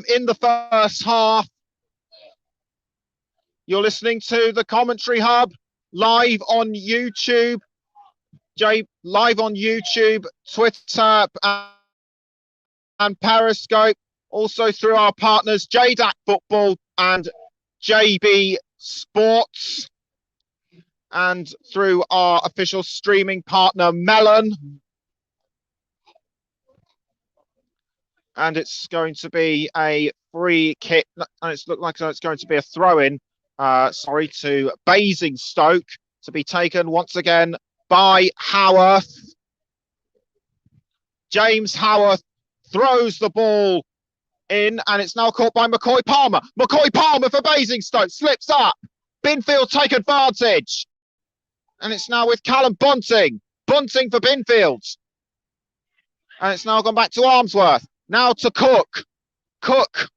in the first half. You're listening to the Commentary Hub live on YouTube, live on YouTube, Twitter and Periscope. Also through our partners JDAC Football and JB Sports, and through our official streaming partner Melon. And it's going to be a free kick, and it's looked like it's going to be a throw-in, to Basingstoke, to be taken once again by Howarth. James Howarth throws the ball in, and it's now caught by McCoy Palmer. McCoy Palmer for Basingstoke, slips up. Binfield take advantage. And it's now with Callum Bunting. Bunting for Binfield. And it's now gone back to Armsworth. Now to Cook. Cook.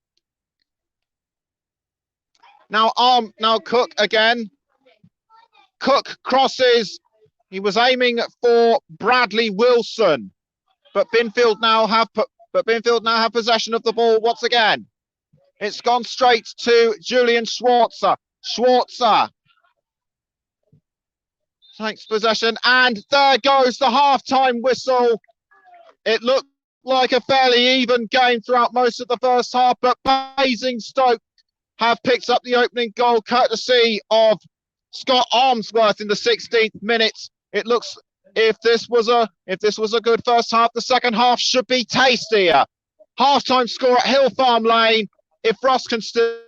Now Cook again. Cook crosses. He was aiming for Bradley Wilson, but Binfield now have possession of the ball once again. It's gone straight to Julian Schwarzer. Schwarzer takes possession, and there goes the half-time whistle. It looked like a fairly even game throughout most of the first half, but Basingstoke have picked up the opening goal courtesy of Scott Armsworth in the 16th minute. It looks, if this was a good first half, the second half should be tastier. Half-time score at Hill Farm Lane. If Ross can still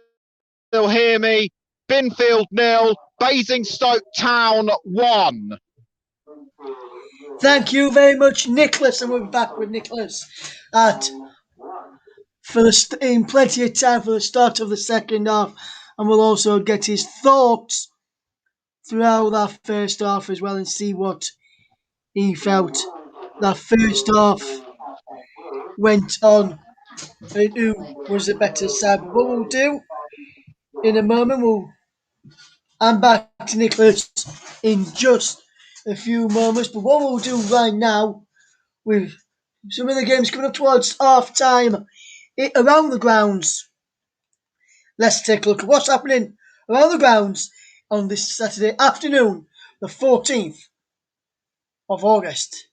hear me, Binfield 0, Basingstoke Town 1.
Thank you very much, Nicholas, and we're back with Nicholas in plenty of time for the start of the second half, and we'll also get his thoughts throughout that first half as well and see what he felt that first half went on and who was the better side. But what we'll do in a moment, I'm back to Nicholas in just a few moments, but what we'll do right now, with some of the games coming up towards half time around the grounds, let's take a look at what's happening around the grounds on this Saturday afternoon, the 14th of August.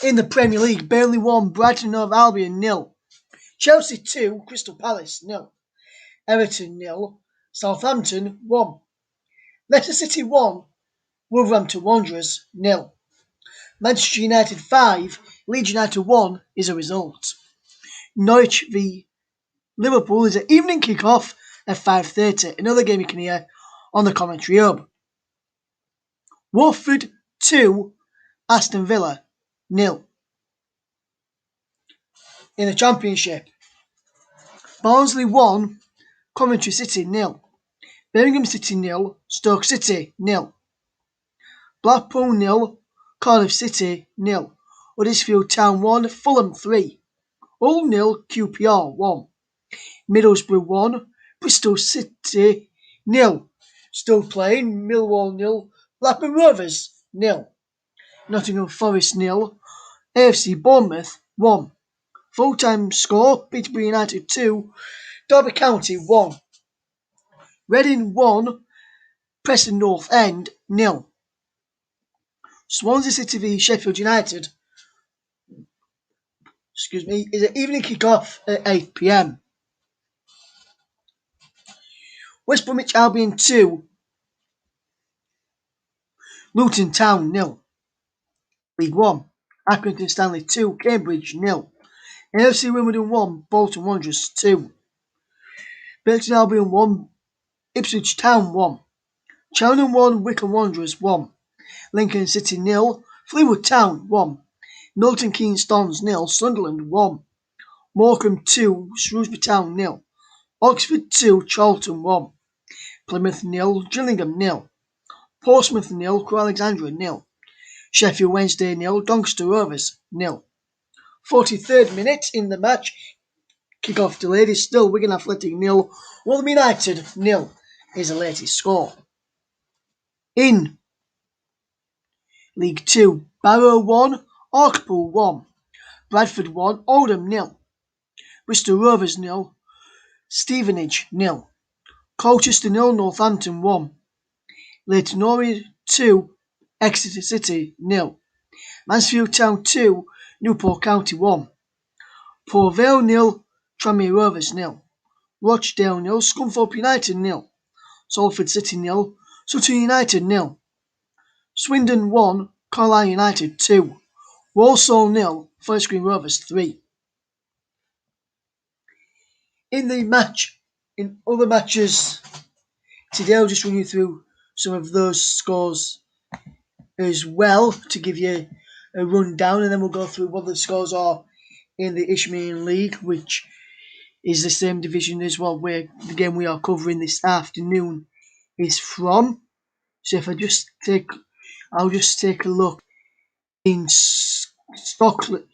In the Premier League, Burnley 1, Brighton of Albion 0, Chelsea 2, Crystal Palace 0, Everton 0, Southampton 1, Leicester City 1, Wolverhampton Wanderers 0, Manchester United 5, Leeds United 1 is a result. Norwich v Liverpool is an evening kick-off at 5:30. Another game you can hear on the Commentary Hub. Watford 2, Aston Villa 0. In the Championship, Barnsley 1, Coventry City 0, Birmingham City 0, Stoke City 0, Blackpool 0, Cardiff City 0, Huddersfield Town 1, Fulham 3, Hull 0, QPR 1, Middlesbrough 1, Bristol City 0. Still playing, Millwall 0, Blackburn Rovers 0. Nottingham Forest 0, AFC Bournemouth 1. Full-time score, Peterborough United 2, Derby County 1. Reading 1, Preston North End 0. Swansea City v Sheffield United is an evening kick-off at 8 p.m. West Bromwich Albion 2, Luton Town 0. League 1, Accrington Stanley 2, Cambridge 0. AFC Wimbledon 1, Bolton Wanderers 2. Burton Albion 1, Ipswich Town 1. Cheltenham 1, Wycombe Wanderers 1. Lincoln City 0, Fleetwood Town 1. Milton Keynes Dons 0, Sunderland 1. Morecambe 2, Shrewsbury Town 0. Oxford 2, Charlton 1. Plymouth 0, Gillingham 0. Portsmouth 0, Crewe Alexandra 0. Sheffield Wednesday 0, Doncaster Rovers 0. 43rd minute in the match. Kick-off delayed is still Wigan Athletic 0, Rotherham United 0 is the latest score. In League 2, Barrow 1, Hartlepool 1. Bradford 1, Oldham 0. Bristol Rovers 0, Stevenage 0. Colchester 0, Northampton 1. Leyton Orient 2, Exeter City 0. Mansfield Town 2, Newport County 1. Port Vale 0, Tranmere Rovers 0. Rochdale 0, Scunthorpe United 0. Salford City 0, Sutton United 0. Swindon 1, Carlisle United 2. Walsall 0, Forest Green Rovers 3. In other matches today, I'll just run you through some of those scores as well to give you a rundown, and then we'll go through what the scores are in the Isthmian League, which is the same division as well where the game we are covering this afternoon is from. So if I'll just take a look in Scotland.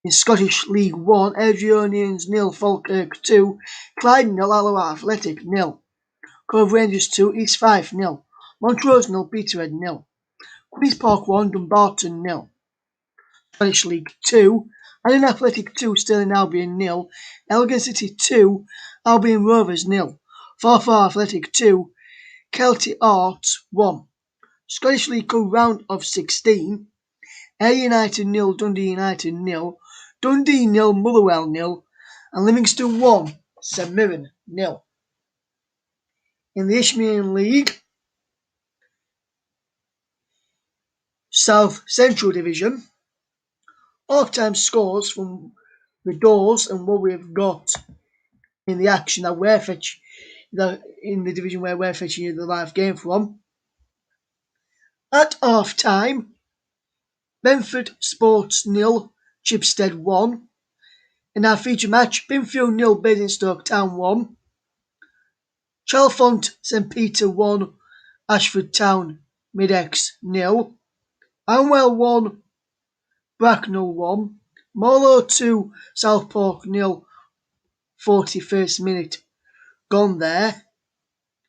In Scottish League 1, Airdrieonians 0, Falkirk 2, Clyde 0, Alloa Athletic 0, Cove Rangers 2, East Fife 0, Montrose 0, Peterhead 0, Queen's Park 1, Dumbarton 0. Scottish League 2, Allen Athletic 2, Stirling Albion 0, Elgin City 2, Albion Rovers 0, Forfar Athletic 2, Celtic Arts 1. Scottish League Cup round of 16, Ayr United 0, Dundee United 0, Dundee 0, Motherwell 0, and Livingston 1, St Mirren 0. In the Isthmian League, South Central Division, half-time scores from the doors and what we've got in the action that we're fetching, in the division where we're fetching you the live game from. At half-time, Binfield Sports 0, Chipstead 1. In our feature match, Binfield 0, Basingstoke Town 1. Chalfont St Peter 1, Ashford Town Midex 0. Anwell 1, Bracknell 1. Marlow 2, Southport 0. 41st minute gone there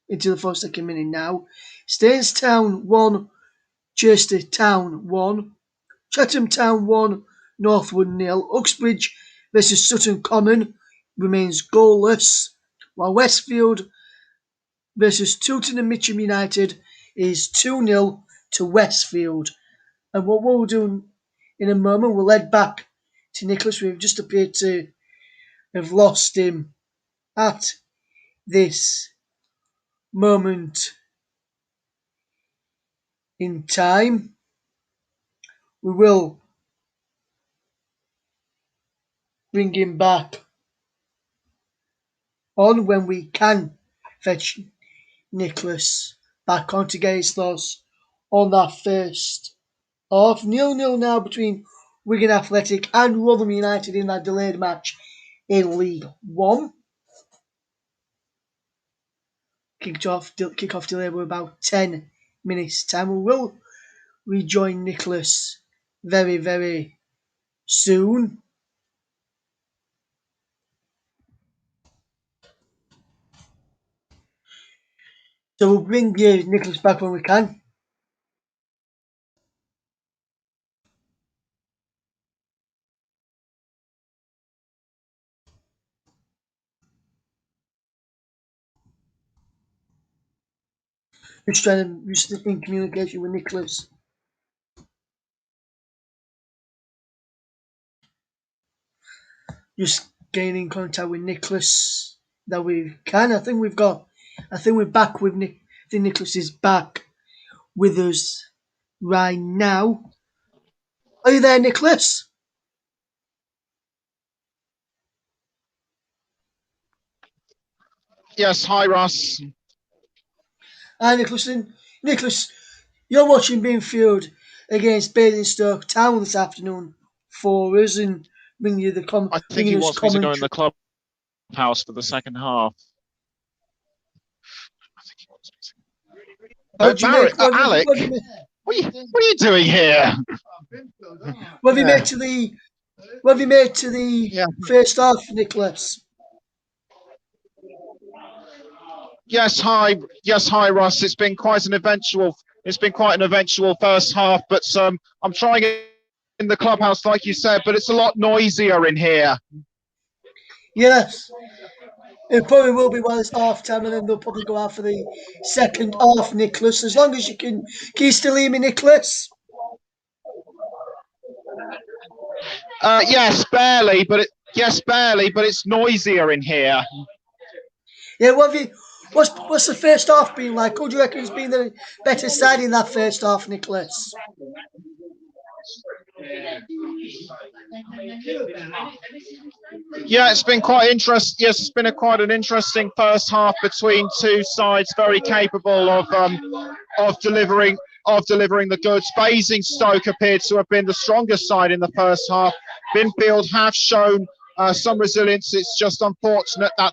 into the 42nd minute now. Staines Town 1, Chester Town 1. Chatham Town 1, Northwood 0. Uxbridge versus Sutton Common remains goalless, while Westfield versus Tooting and Mitcham United is 2-0 to Westfield. And what we'll do in a moment, we'll head back to Nicholas. We've just appeared to have lost him at this moment in time. We will bring him back on when we can fetch Nicholas back on to get his thoughts on that first half. 0-0 now between Wigan Athletic and Rotherham United in that delayed match in League 1. Kick-off delay with about 10 minutes time. We will rejoin Nicholas very, very soon. So we'll bring you Nicholas back when we can. Just in communication with Nicholas. Just gaining contact with Nicholas that we can. I think we're back with Nick. I think Nicholas is back with us right now. Are you there, Nicholas?
Yes, hi Ross.
Hi, Nicholas. Nicholas, you're watching Binfield against Basingstoke Town this afternoon for us and
I think he
bringing us
wants me to go in
commentary.
the clubhouse for the second half.
How do you make?
Alec, what are you doing here?
What have you made to the? What have you made to the
Yeah.
first half, Nicholas?
Yes, hi. Yes, hi, Ross. It's been quite an eventful. It's been quite an eventful first half, but I'm trying it in the clubhouse, like you said, but it's a lot noisier in here.
Yes, it probably will be while it's half time, and then they'll probably go out for the second half, Nicholas. As long as can you still hear me, Nicholas?
Yes, barely, but it's noisier in here.
Yeah, what's the first half been like? Who do you reckon has been the better side in that first half, Nicholas?
Yeah, it's been quite interesting. Yes, it's been quite an interesting first half between two sides very capable of delivering the goods. Basingstoke appeared to have been the strongest side in the first half. Binfield have shown some resilience. It's just unfortunate that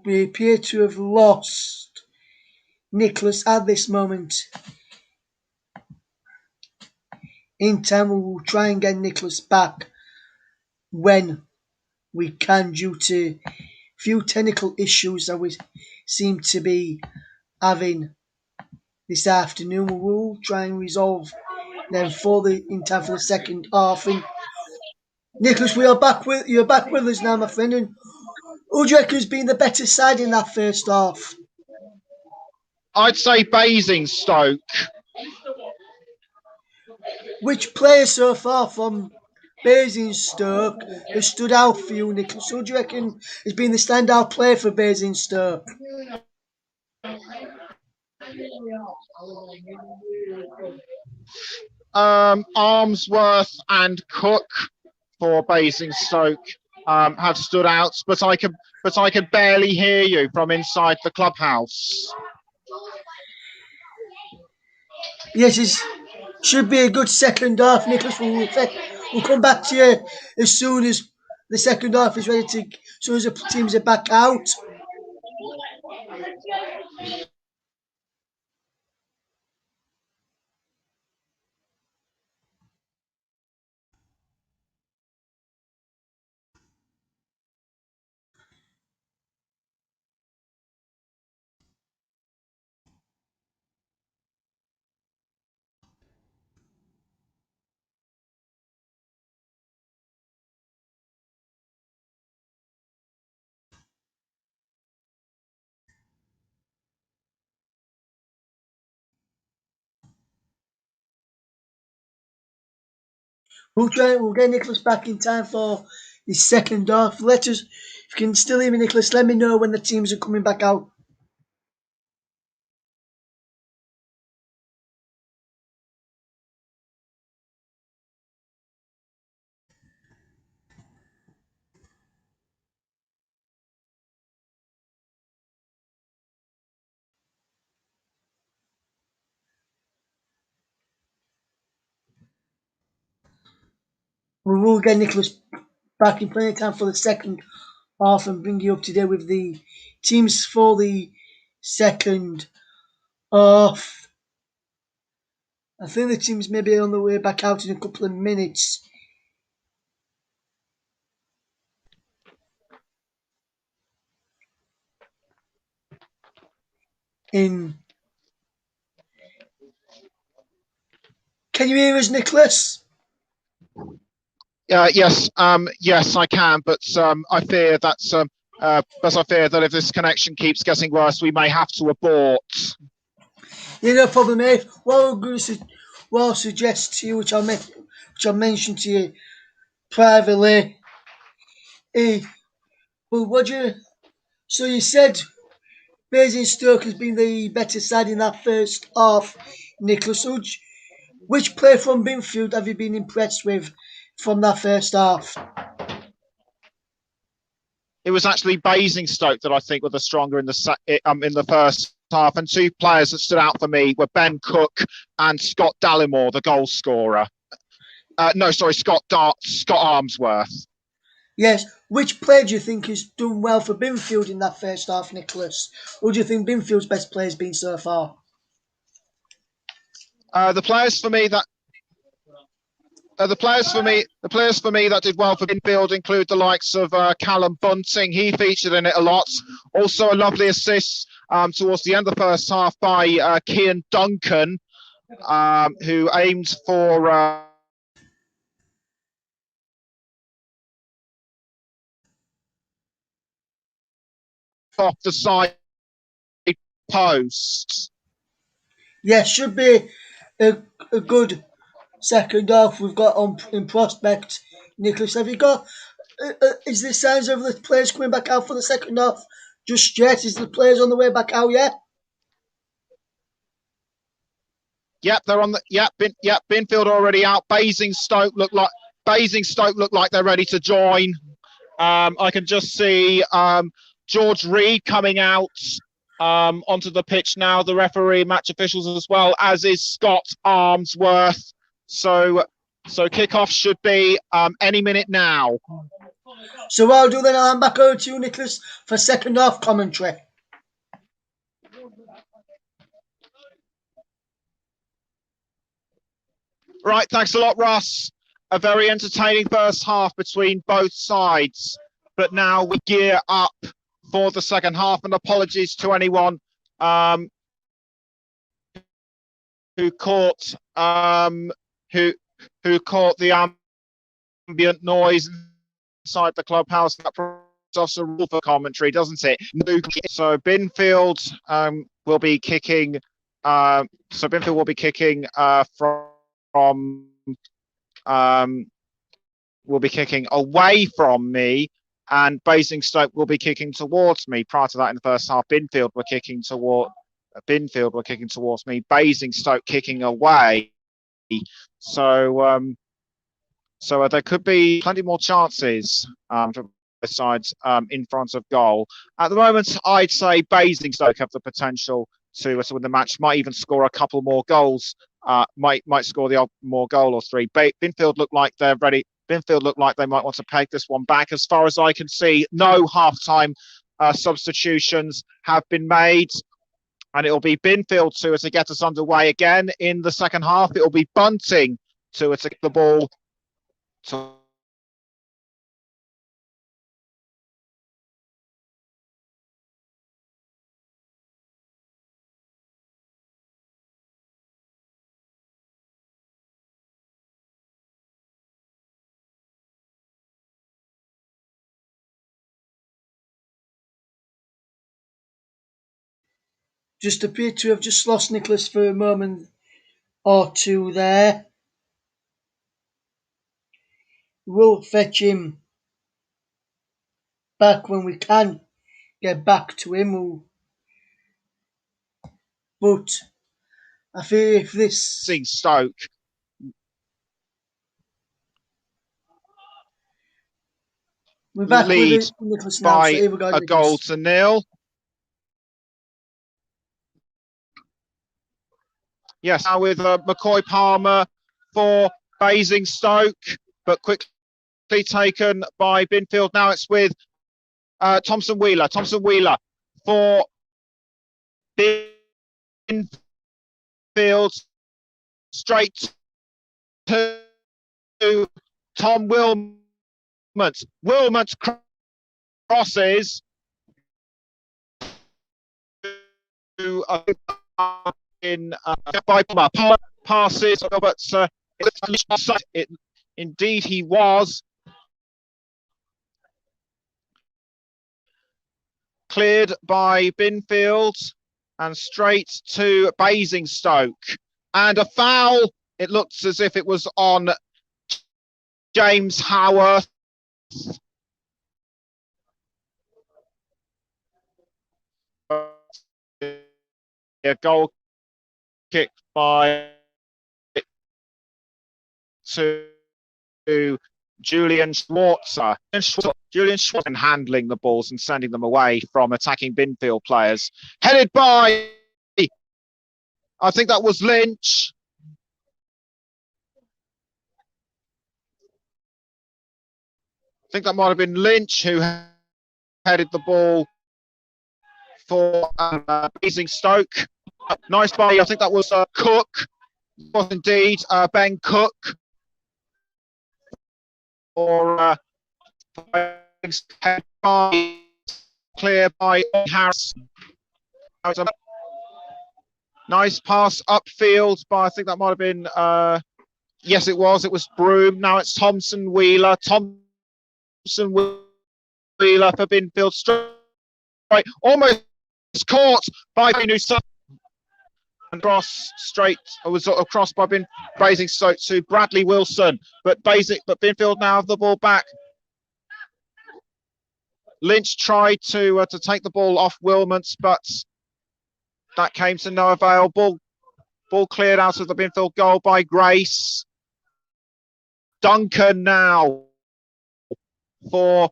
We appear to have lost Nicholas at this moment in time. We will try and get Nicholas back when we can, due to few technical issues that we seem to be having this afternoon. We will try and resolve them in time for the second half. And Nicholas, you're back with us now, my friend. And who do you reckon has been the better side in that first half?
I'd say Basingstoke.
Which player so far from Basingstoke has stood out for you, Nicholas? Who do you reckon has been the standout player for Basingstoke?
Armsworth and Cook for Basingstoke have stood out, but I can barely hear you from inside the clubhouse.
Yes, it should be a good second half, Nicholas. We'll come back to you as soon as the second half is ready as soon as the teams are back out. We'll get Nicholas back in time for the second half. If you can still hear me, Nicholas, let me know when the teams are coming back out. We will get Nicholas back in plenty of time for the second half and bring you up to date with the teams for the second off. I think the team's maybe on the way back out in a couple of minutes. Can you hear us, Nicholas?
Yes, yes, I can, but I fear that if this connection keeps getting worse, we may have to abort.
Yeah, no problem, mate. What I'm going to suggest to you, which I mentioned to you privately, well, so you said Basingstoke has been the better side in that first half, Nicholas. Which player from Binfield have you been impressed with from that first half?
It was actually Basingstoke that I think were the stronger in the first half, and two players that stood out for me were Ben Cook and Scott Dallimore, the goal scorer. Scott Armsworth.
Yes. Which player do you think has done well for Binfield in that first half, Nicholas? Who do you think Binfield's best player has been so far?
The players for me that did well for Binfield include the likes of Callum Bunting. He featured in it a lot. Also, a lovely assist towards the end of the first half by Cian Duncan, who aimed for off the side post.
Yeah, should be a good second half we've got in prospect. Nicholas, have you got? Is there signs of the players coming back out for the second half? Just yet? Is the players on the way back out yet?
Yep, they're on the. Binfield already out. Basingstoke look like they're ready to join. I can just see George Reed coming out onto the pitch now. The referee, match officials as well, as is Scott Armsworth. So kickoff should be any minute now.
So what I'll do then, I'll hand back over to you, Nicholas, for second half commentary.
Right, thanks a lot, Russ. A very entertaining first half between both sides. But now we gear up for the second half, and apologies to anyone who caught the ambient noise inside the clubhouse. That provides a rule for commentary, doesn't it? So Binfield will be kicking. Binfield will be kicking will be kicking away from me, and Basingstoke will be kicking towards me. Prior to that, in the first half, Binfield were kicking towards me. Basingstoke kicking away. So there could be plenty more chances for both sides in front of goal. At the moment, I'd say Basingstoke have the potential to win the match. Might even score a couple more goals. Might score the odd more goal or three. Binfield look like they're ready. Binfield look like they might want to peg this one back. As far as I can see, no half-time substitutions have been made. And it'll be Binfield to get us underway again in the second half. It'll be Bunting to take the ball to
Just appear to have just lost Nicholas for a moment or two there. We'll fetch him back when we can get back to him. But I feel if this...
Stoke.
We're back
lead
with Nicholas now,
by
so here we go,
a goal to nil. Yes, now with McCoy Palmer for Basingstoke, but quickly taken by Binfield. Now it's with Thompson Wheeler. Thompson Wheeler for Binfield. Binfield, straight to Tom Wilmot. Wilmot crosses to in by passes, but indeed he was cleared by Binfield and straight to Basingstoke, and a foul. It looks as if it was on James Howarth. A goal kick by to Julian Schwarzer. Julian Schwarzer handling the balls and sending them away from attacking Binfield players. Headed by, I think that was Lynch. I think that might have been Lynch who headed the ball for Basingstoke. Nice body. I think that was Cook. It was indeed Ben Cook. Or clear by Harris. Nice pass upfield by, I think that might have been, yes it was Broom. Now it's Thompson Wheeler for Binfield, straight, almost caught by Nusa, and was across by Basingstoke to Bradley Wilson, but Binfield now have the ball back. Lynch tried to take the ball off Wilmot, but that came to no avail. Ball cleared out of the Binfield goal by Grace. Duncan now for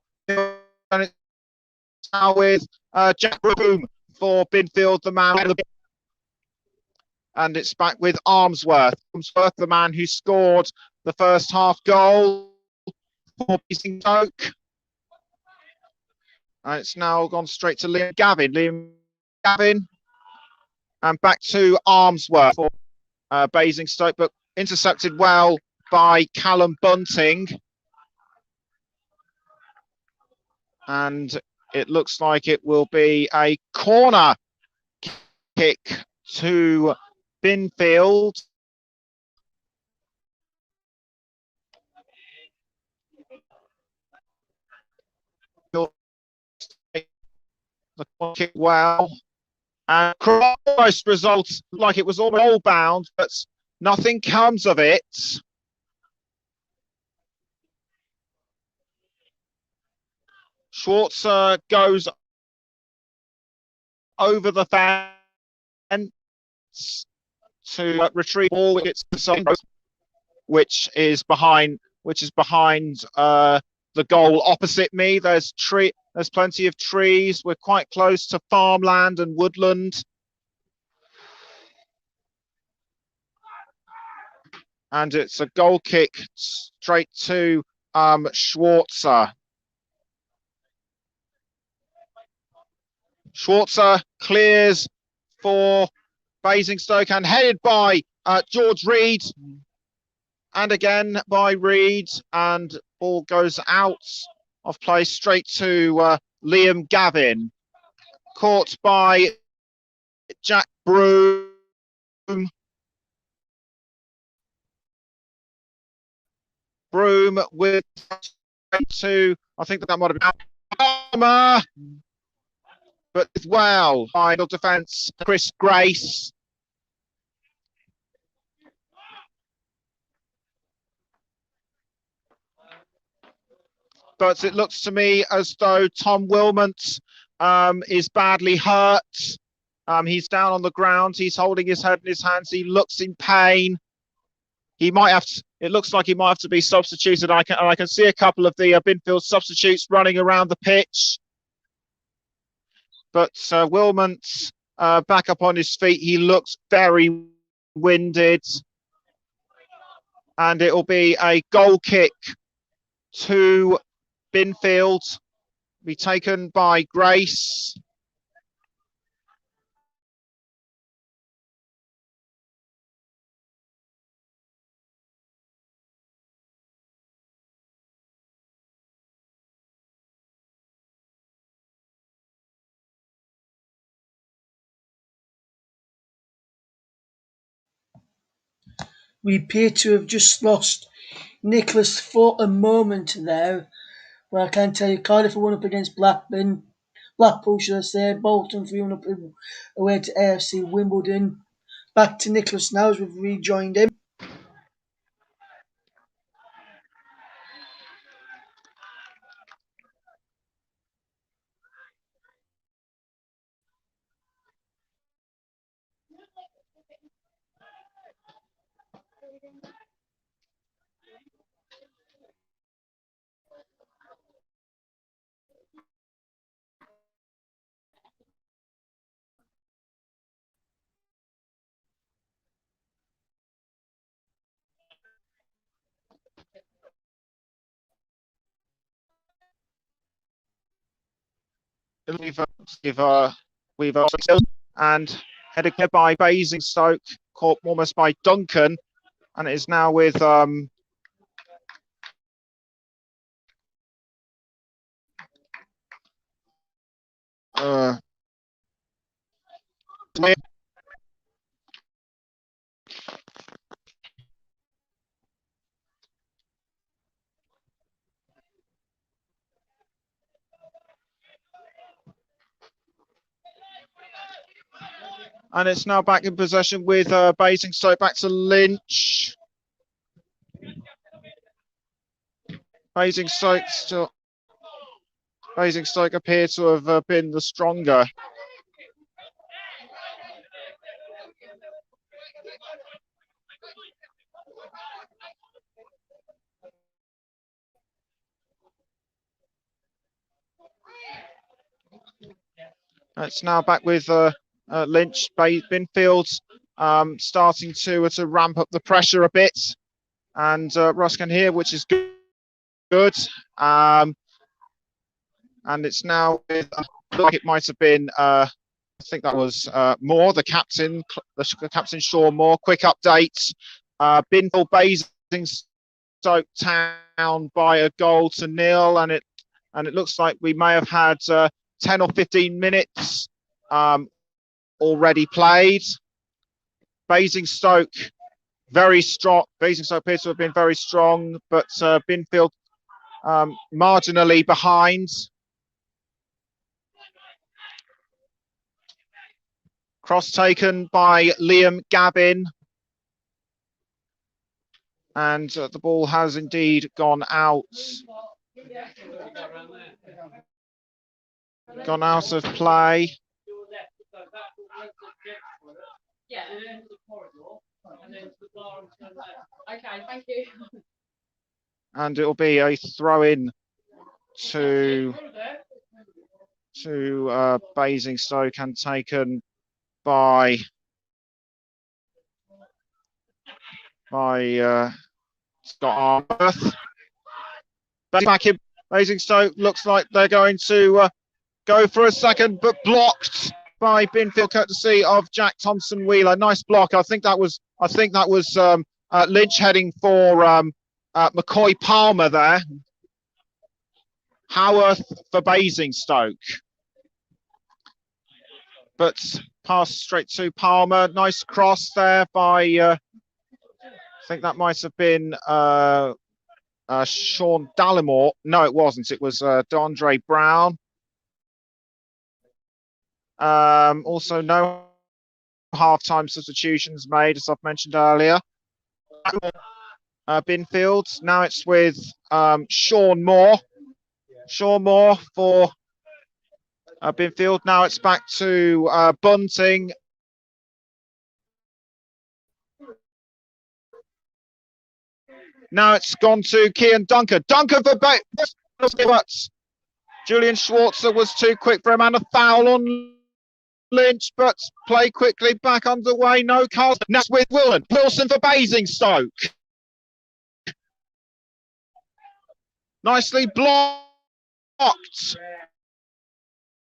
now with Jack Broom for Binfield, the man. And it's back with Armsworth. Armsworth, the man who scored the first half goal for Basingstoke. And it's now gone straight to Liam Gavin. And back to Armsworth for Basingstoke, but intercepted well by Callum Bunting. And it looks like it will be a corner kick to Binfield. The kick well, and Christ results like it was almost all bound, but nothing comes of it. Schwarzer goes over the fence to retrieve the ball, which is behind the goal opposite me. There's plenty of trees. We're quite close to farmland and woodland. And it's a goal kick straight to Schwarzer. Schwarzer clears for Basingstoke and headed by George Reed. And again by Reed, and ball goes out of play straight to Liam Gavin. Caught by Jack Broom. Broom with to, I think that might have been Palmer, but as well, final defence, Chris Grace. But it looks to me as though Tom Wilmot is badly hurt. He's down on the ground. He's holding his head in his hands. He looks in pain. He might have to, it looks like he might have to be substituted. I can see a couple of the Binfield substitutes running around the pitch. But Wilmot's back up on his feet. He looks very winded. And it will be a goal kick to Binfield, be taken by Grace.
We appear to have just lost Nicholas for a moment there. Well, I can tell you, Cardiff won up against Blackpool, should I say. Bolton 3-1 up away to AFC Wimbledon. Back to Nicholas now as we've rejoined him.
We've and headed by Basingstoke, caught almost by Duncan, and it is now with and it's now back in possession with Basingstoke back to Lynch. Basingstoke appear to have been the stronger. It's now back with Lynch. Binfield starting to ramp up the pressure a bit, and Ruskin here, which is good. And it's now with, like it might have been, I think that was Moore, the captain Sean Moore. Quick update: Binfield Basingstoke Town by 1-0, and it looks like we may have had 10 or 15 minutes already played. Basingstoke very strong. Basingstoke appears to have been very strong, but Binfield marginally behind. Cross taken by Liam Gavin. And the ball has indeed gone out. Gone out of play.
Okay, thank you.
And it'll be a throw in to Basingstoke, and taken by Scott Armworth. Back in Basingstoke, looks like they're going to go for a second, but blocked by Binfield, courtesy of Jack Thompson Wheeler. Nice block. I think that was Lynch heading for McCoy Palmer there. Howarth for Basingstoke, but pass straight to Palmer. Nice cross there by I think that might have been Sean Dallimore. No, it wasn't. It was Deandre Brown. Also, no half-time substitutions made, as I've mentioned earlier. Binfield. Now it's with Sean Moore. Sean Moore for Binfield. Now it's back to Bunting. Now it's gone to Kian Duncan. Duncan for but Julian Schwarzer was too quick for him, and a foul on Lynch, but play quickly back underway. No cards. Now with Wilson for Basingstoke. Nicely blocked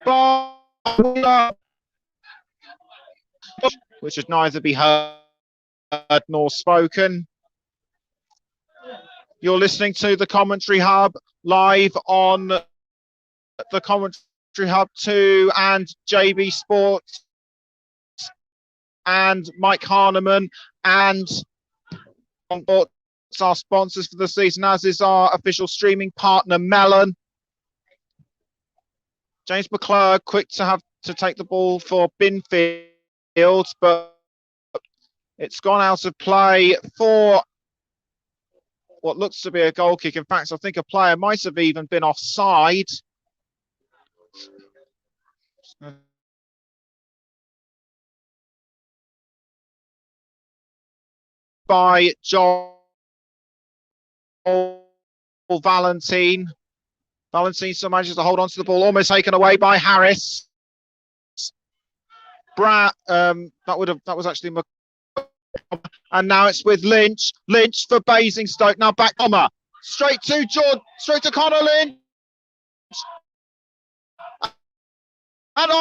by which should neither be heard nor spoken. You're listening to the Commentary Hub live on the Commentary Hub 2 and JB Sports and Mike Harneman and our sponsors for the season, as is our official streaming partner, Melon. James McClurg, quick to take the ball for Binfield, but it's gone out of play for what looks to be a goal kick. In fact, I think a player might have even been offside. By Joel Valentine. Valentine still manages to hold on to the ball, almost taken away by Harris. That was actually, and now it's with Lynch. Lynch for Basingstoke. Now back Bomber. Straight to Connor Lynch. And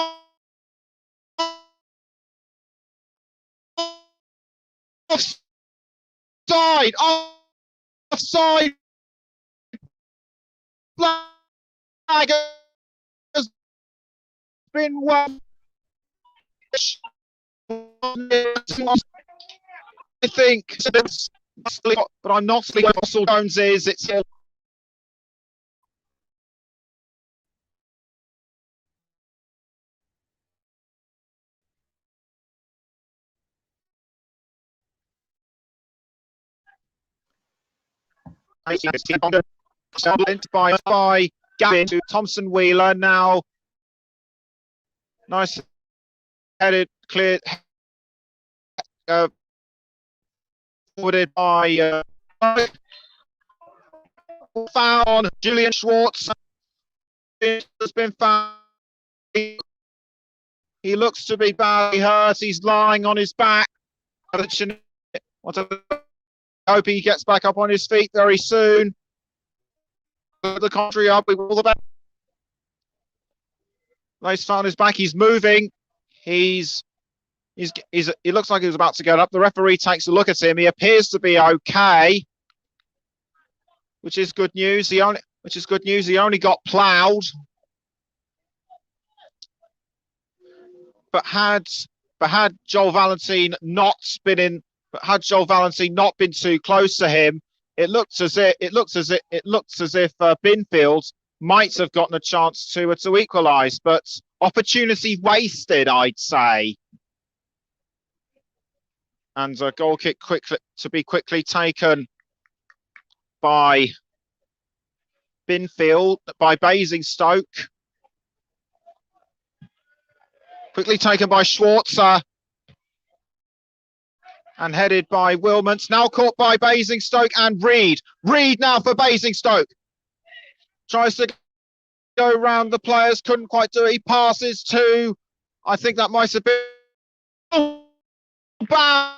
offside. Flag has been won. I think, but I'm not sleeping. Russell Jones is. It's by Gavin to Thompson Wheeler. Now, nice headed, cleared, forwarded by foul on Julian Schwartz. Has been found. He looks to be badly hurt. He's lying on his back. I hope he gets back up on his feet very soon. The country up with all the best. Nice foul on his back. He's moving. He looks like he was about to get up. The referee takes a look at him. He appears to be okay, which is good news. He only got ploughed. But had Joel Valentine not been too close to him, it looks as if Binfield might have gotten a chance to equalise, but opportunity wasted, I'd say. And a goal kick quickly taken by Binfield, by Basingstoke. Quickly taken by Schwarzer. And headed by Wilmont. Now caught by Basingstoke and Reed. Reed now for Basingstoke. Tries to go around the players. Couldn't quite do it. He passes to, I think that might have been bound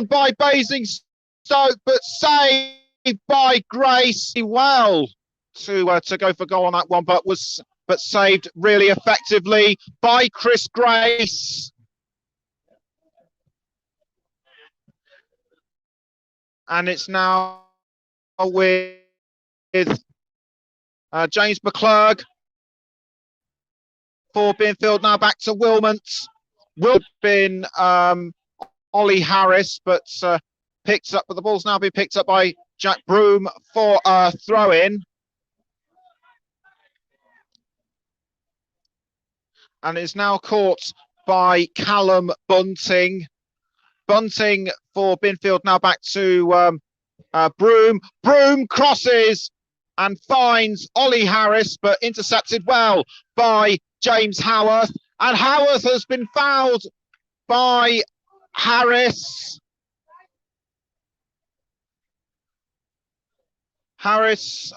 by Basingstoke, but saved by Grace. Well to go for goal on that one, but saved really effectively by Chris Grace. And it's now with James McClurg for Binfield. Now back to Wilmont. Will have been Ollie Harris, but picked up. But the ball's now been picked up by Jack Broom for a throw-in. And is now caught by Callum Bunting. Bunting for Binfield, now back to Broom. Broom crosses and finds Ollie Harris, but intercepted well by James Howarth. And Howarth has been fouled by Harris. Harris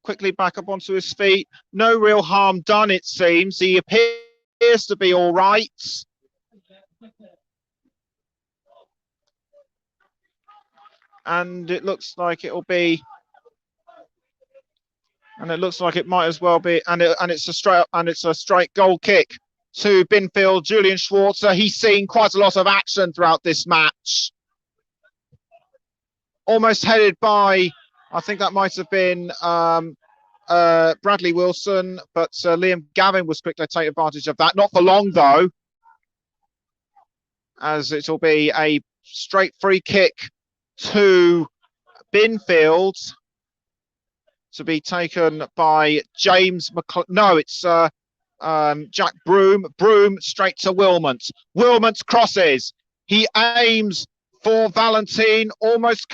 quickly back up onto his feet. No real harm done, it seems. He appears to be all right. And it looks like it'll be, and it looks like it might as well be, and it's a straight goal kick to Binfield. Julian Schwarzer, he's seen quite a lot of action throughout this match. Almost headed by, I think that might have been Bradley Wilson, but Liam Gavin was quick to take advantage of that. Not for long though, as it'll be a straight free kick to Binfield to be taken by James no, it's Jack Broom. Broom straight to Wilmot. Wilmot crosses. He aims for Valentine. Almost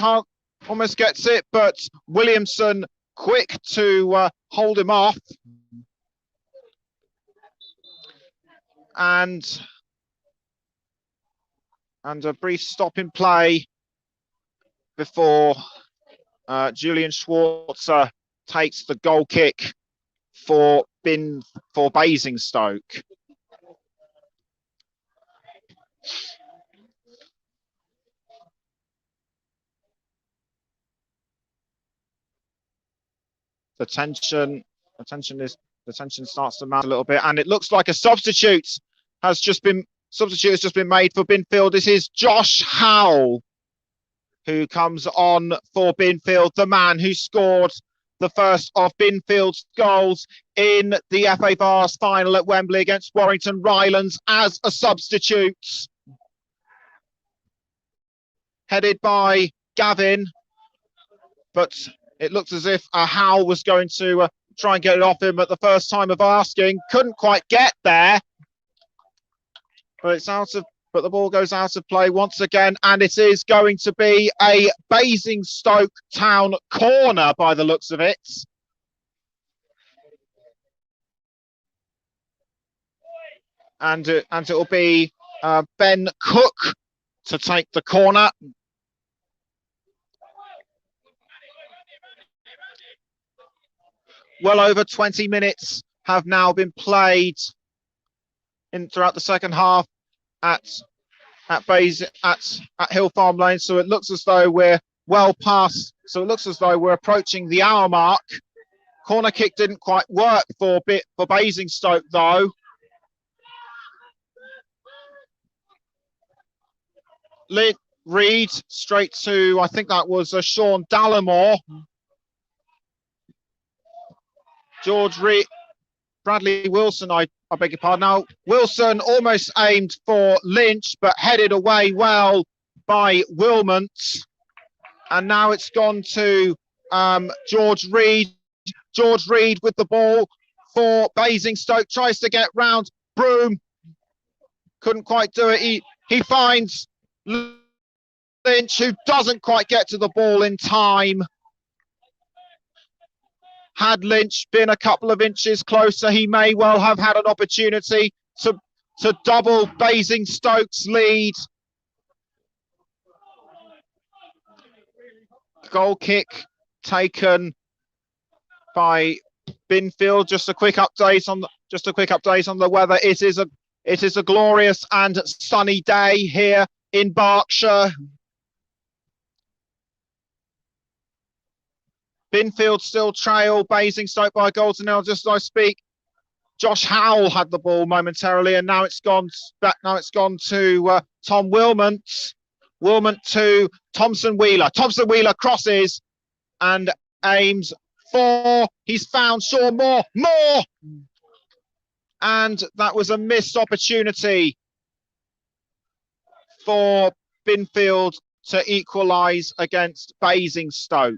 gets it, but Williamson quick to hold him off. And a brief stop in play before Julian Schwarzer takes the goal kick for Basingstoke. The tension starts to mount a little bit, and it looks like a substitute has just been made for Binfield. This is Josh Howell, who comes on for Binfield, the man who scored the first of Binfield's goals in the FA Vase final at Wembley against Warrington Rylands as a substitute. Headed by Gavin, but it looks as if Howell was going to try and get it off him at the first time of asking. Couldn't quite get there, but the ball goes out of play once again, and it is going to be a Basingstoke Town corner by the looks of it. And it will be Ben Cook to take the corner. Well over 20 minutes have now been played throughout the second half at Hill Farm Lane, so it looks as though we're well past. So it looks as though we're approaching the hour mark. Corner kick didn't quite work for Basingstoke though. Reed straight to, I think that was Sean Dallimore. George Reed, Bradley Wilson, I beg your pardon. Now, Wilson almost aimed for Lynch, but headed away well by Wilmot. And now it's gone to George Reed. George Reed with the ball for Basingstoke, tries to get round Broom. Couldn't quite do it. He finds Lynch, who doesn't quite get to the ball in time. Had Lynch been a couple of inches closer, he may well have had an opportunity to double Basingstoke's lead. Goal kick taken by Binfield. Just a quick update on the weather. It is a glorious and sunny day here in Berkshire. Binfield still trail Basingstoke by a goal to nil just as I speak. Josh Howell had the ball momentarily, and now it's gone to Tom Wilmot. Wilmot to Thompson Wheeler. Thompson Wheeler crosses and aims for. He's found Sean Moore, and that was a missed opportunity for Binfield to equalise against Basingstoke.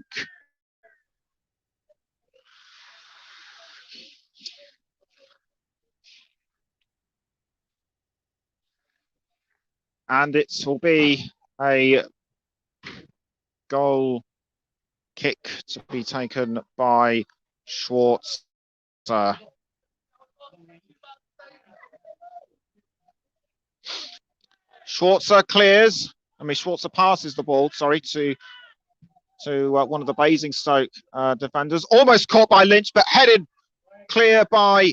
And it will be a goal kick to be taken by Schwarzer. Schwarzer clears. Schwarzer passes the ball, to one of the Basingstoke defenders. Almost caught by Lynch, but headed clear by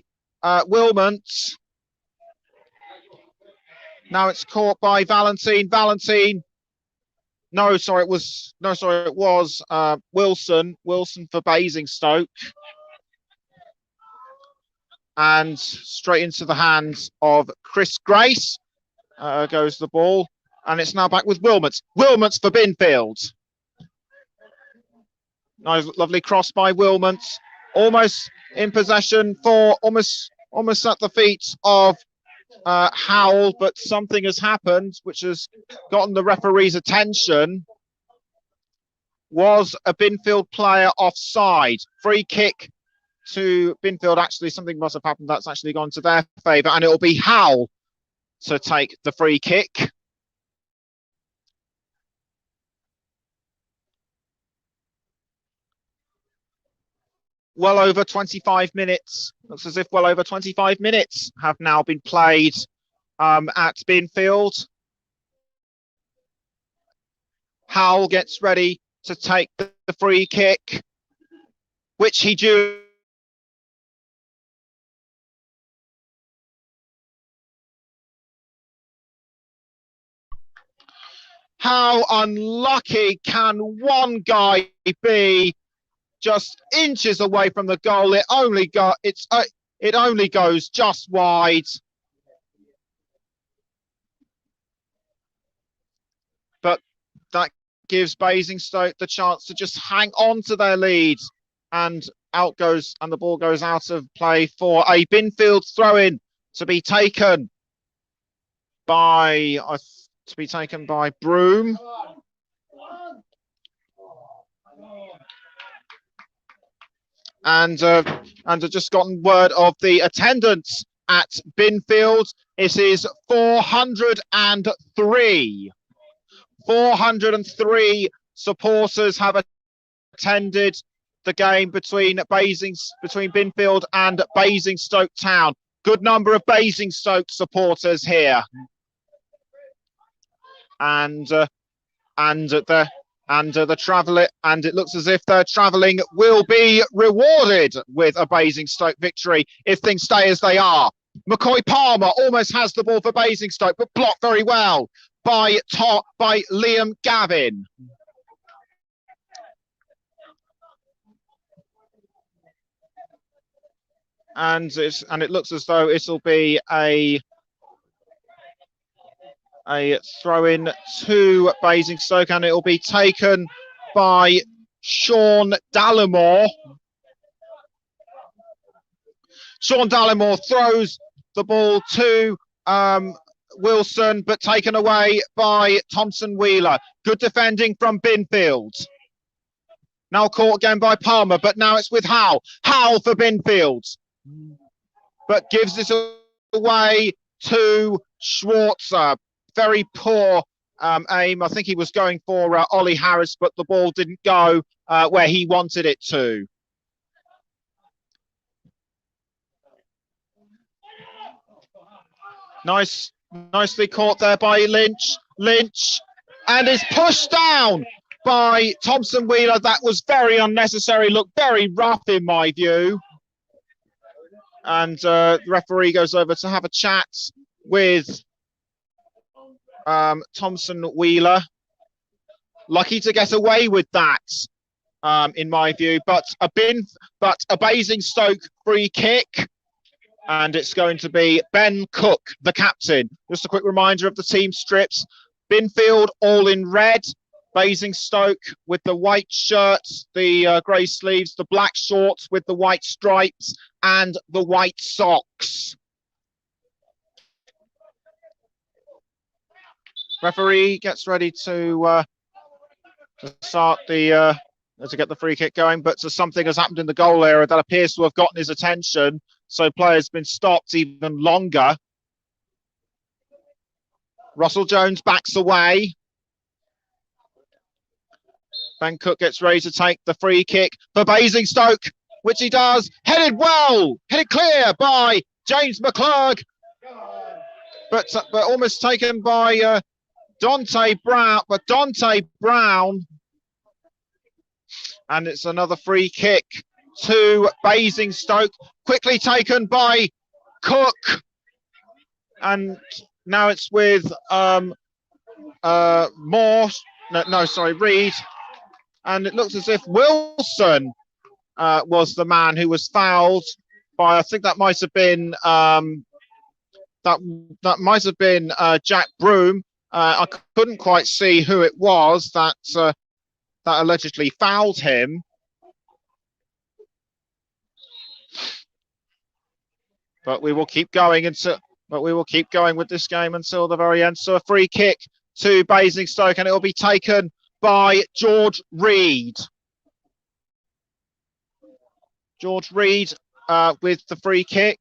Wilmot. Now it's caught by Valentine. It was Wilson. Wilson for Basingstoke. And straight into the hands of Chris Grace goes the ball. And it's now back with Wilmot. Wilmot for Binfield. Nice, lovely cross by Wilmot. Almost in possession for almost at the feet of Howell, but something has happened which has gotten the referee's attention. Was a Binfield player offside? Free kick to Binfield. Actually, something must have happened that's actually gone to their favour, and it will be Howell to take the free kick. Well over 25 minutes. Looks as if well over 25 minutes have now been played at Binfield. Howell gets ready to take the free kick, which he do. How unlucky can one guy be? Just inches away from the goal. It only goes just wide. But that gives Basingstoke the chance to just hang on to their lead, and out goes, and the ball goes out of play for a Binfield throw-in to be taken by Broom. And I've just gotten word of the attendance at Binfield. It is 403. 403 supporters have attended the game between Binfield and Basingstoke Town. Good number of Basingstoke supporters here, and it looks as if their travelling will be rewarded with a Basingstoke victory if things stay as they are. McCoy Palmer almost has the ball for Basingstoke, but blocked very well by Liam Gavin. And it looks as though it'll be a throw-in to Basingstoke, and it will be taken by Sean Dallimore. Sean Dallimore throws the ball to Wilson, but taken away by Thompson Wheeler. Good defending from Binfield. Now caught again by Palmer, but now it's with Howell. Howell for Binfield, but gives this away to Schwarzer. Very poor aim. I think he was going for Ollie Harris, but the ball didn't go where he wanted it to. Nicely caught there by Lynch. And is pushed down by Thompson Wheeler. That was very unnecessary. Looked very rough in my view. And the referee goes over to have a chat with Thompson Wheeler. Lucky to get away with that, in my view. But a Basingstoke free kick, and it's going to be Ben Cook, the captain. Just a quick reminder of the team strips. Binfield all in red. Basingstoke with the white shirts, the grey sleeves, the black shorts with the white stripes, and the white socks. Referee gets ready to start to get the free kick going, but something has happened in the goal area that appears to have gotten his attention, so player's been stopped even longer. Russell Jones backs away. Ben Cook gets ready to take the free kick for Basingstoke, which he does. Headed clear by James McClurg, but almost taken by Dante Brown, and it's another free kick to Basingstoke, quickly taken by Cook, and now it's with Reed, and it looks as if Wilson was the man who was fouled by, I think that might have been Jack Broom. I couldn't quite see who it was that allegedly fouled him. But we will keep going with this game until the very end. So a free kick to Basingstoke, and it will be taken by George Reed. George Reed with the free kick.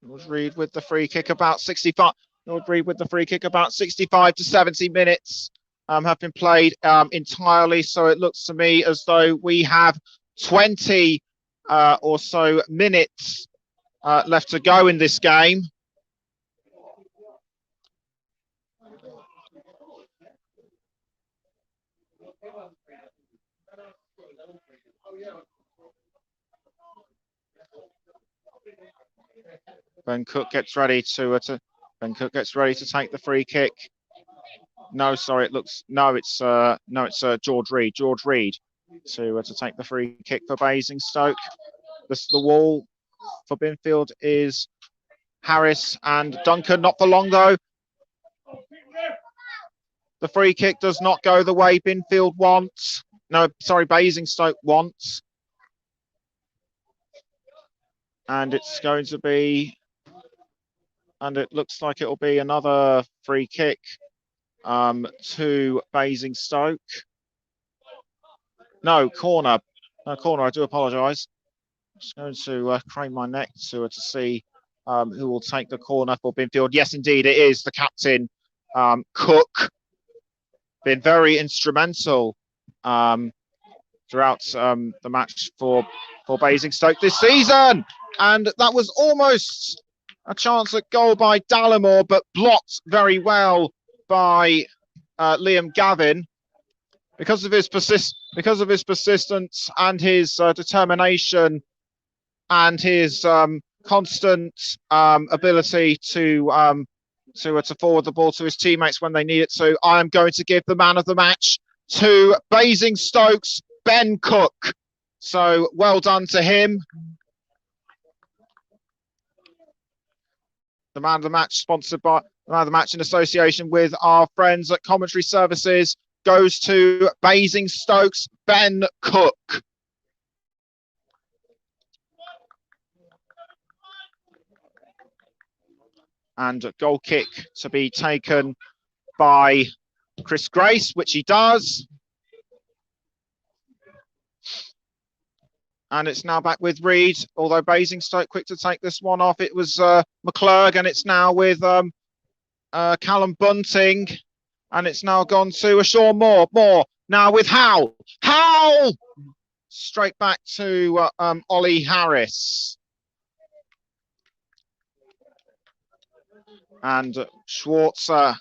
George Reed with the free kick about 65. George Reed with the free kick about 65 to 70 minutes have been played entirely. So it looks to me as though we have 20 or so minutes left to go in this game. Ben Cook gets ready to take the free kick. No, sorry, it's George Reed. George Reed to take the free kick for Basingstoke. The wall for Binfield is Harris and Duncan. Not for long though. The free kick does not go the way Binfield wants. No, sorry, Basingstoke wants. And it's going to be, and it looks like it'll be another free kick to Basingstoke. No, corner. No, corner, I do apologise. Just going to crane my neck to see who will take the corner for Binfield. Yes, indeed, it is the captain, Cook. Been very instrumental throughout the match for Basingstoke this season. And that was almost a chance at goal by Dallimore, but blocked very well by Liam Gavin because of his persistence and his determination and his constant ability to forward the ball to his teammates when they need it to. I am going to give the man of the match to Basingstoke's Ben Cook. So well done to him. The man of the match, sponsored by the man of the match in association with our friends at Commentary Services, goes to Basingstoke's Ben Cook. And a goal kick to be taken by Chris Grace, which he does. And it's now back with Reed, although Basingstoke quick to take this one off. It was McClurg, and it's now with Callum Bunting. And it's now gone to Sean Moore. Moore now with Howell. Howell! Straight back to Ollie Harris. And Schwarzer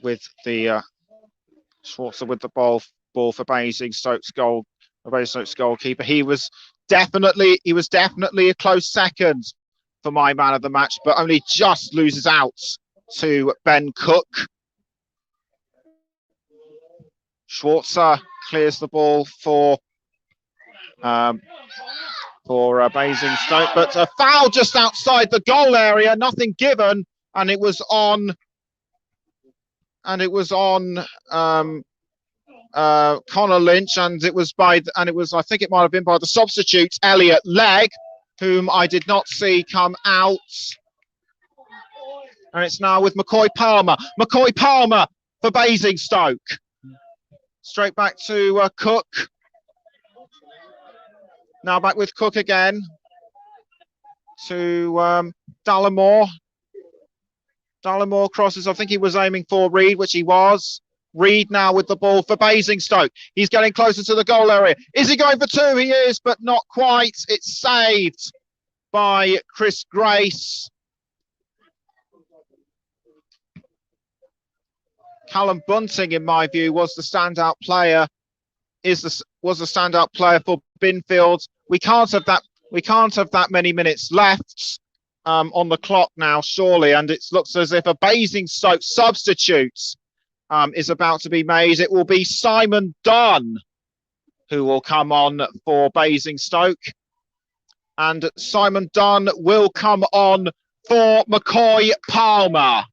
with the ball for Basingstoke's goal. Basingstoke's goalkeeper. He was definitely a close second for my man of the match, but only just loses out to Ben Cook. Schwarzer clears the ball for Basingstoke, but a foul just outside the goal area, nothing given, and it was on Connor Lynch, and it was I think it might have been by the substitute Elliot Legg, whom I did not see come out. And it's now with McCoy Palmer. McCoy Palmer for Basingstoke. Straight back to Cook. Now back with Cook again to Dallimore. Dallimore crosses. I think he was aiming for Reed, which he was. Reed now with the ball for Basingstoke. He's getting closer to the goal area. Is he going for two? He is, but not quite. It's saved by Chris Grace. Callum Bunting, in my view, was the standout player. Was the standout player for Binfield. We can't have that many minutes left on the clock now, surely. And it looks as if a Basingstoke substitute is about to be made. It will be Simon Dunn who will come on for Basingstoke. And Simon Dunn will come on for McCoy Palmer.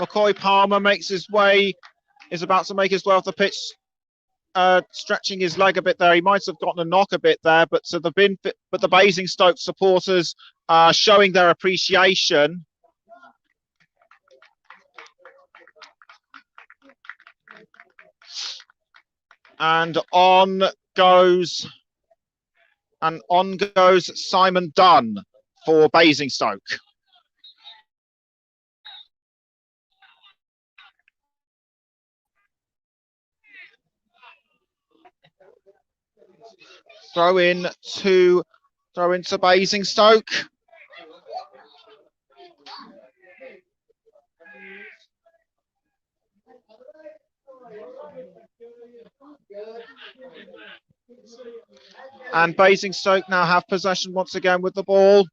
McCoy Palmer is about to make his way off the pitch. stretching his leg a bit there. He might have gotten a knock a bit there, but the Basingstoke supporters are showing their appreciation. And on goes Simon Dunn for Basingstoke. Throw into Basingstoke. And Basingstoke now have possession once again with the ball.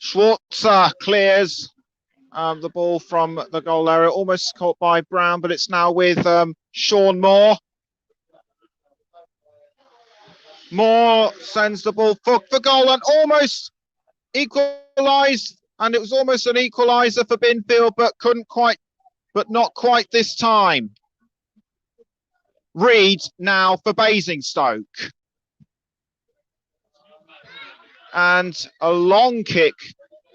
Schwarzer clears the ball from the goal area, almost caught by Brown, but it's now with Sean Moore. Moore sends the ball for goal and almost equalised, and it was almost an equaliser for Binfield, but not quite this time. Reed now for Basingstoke. And a long kick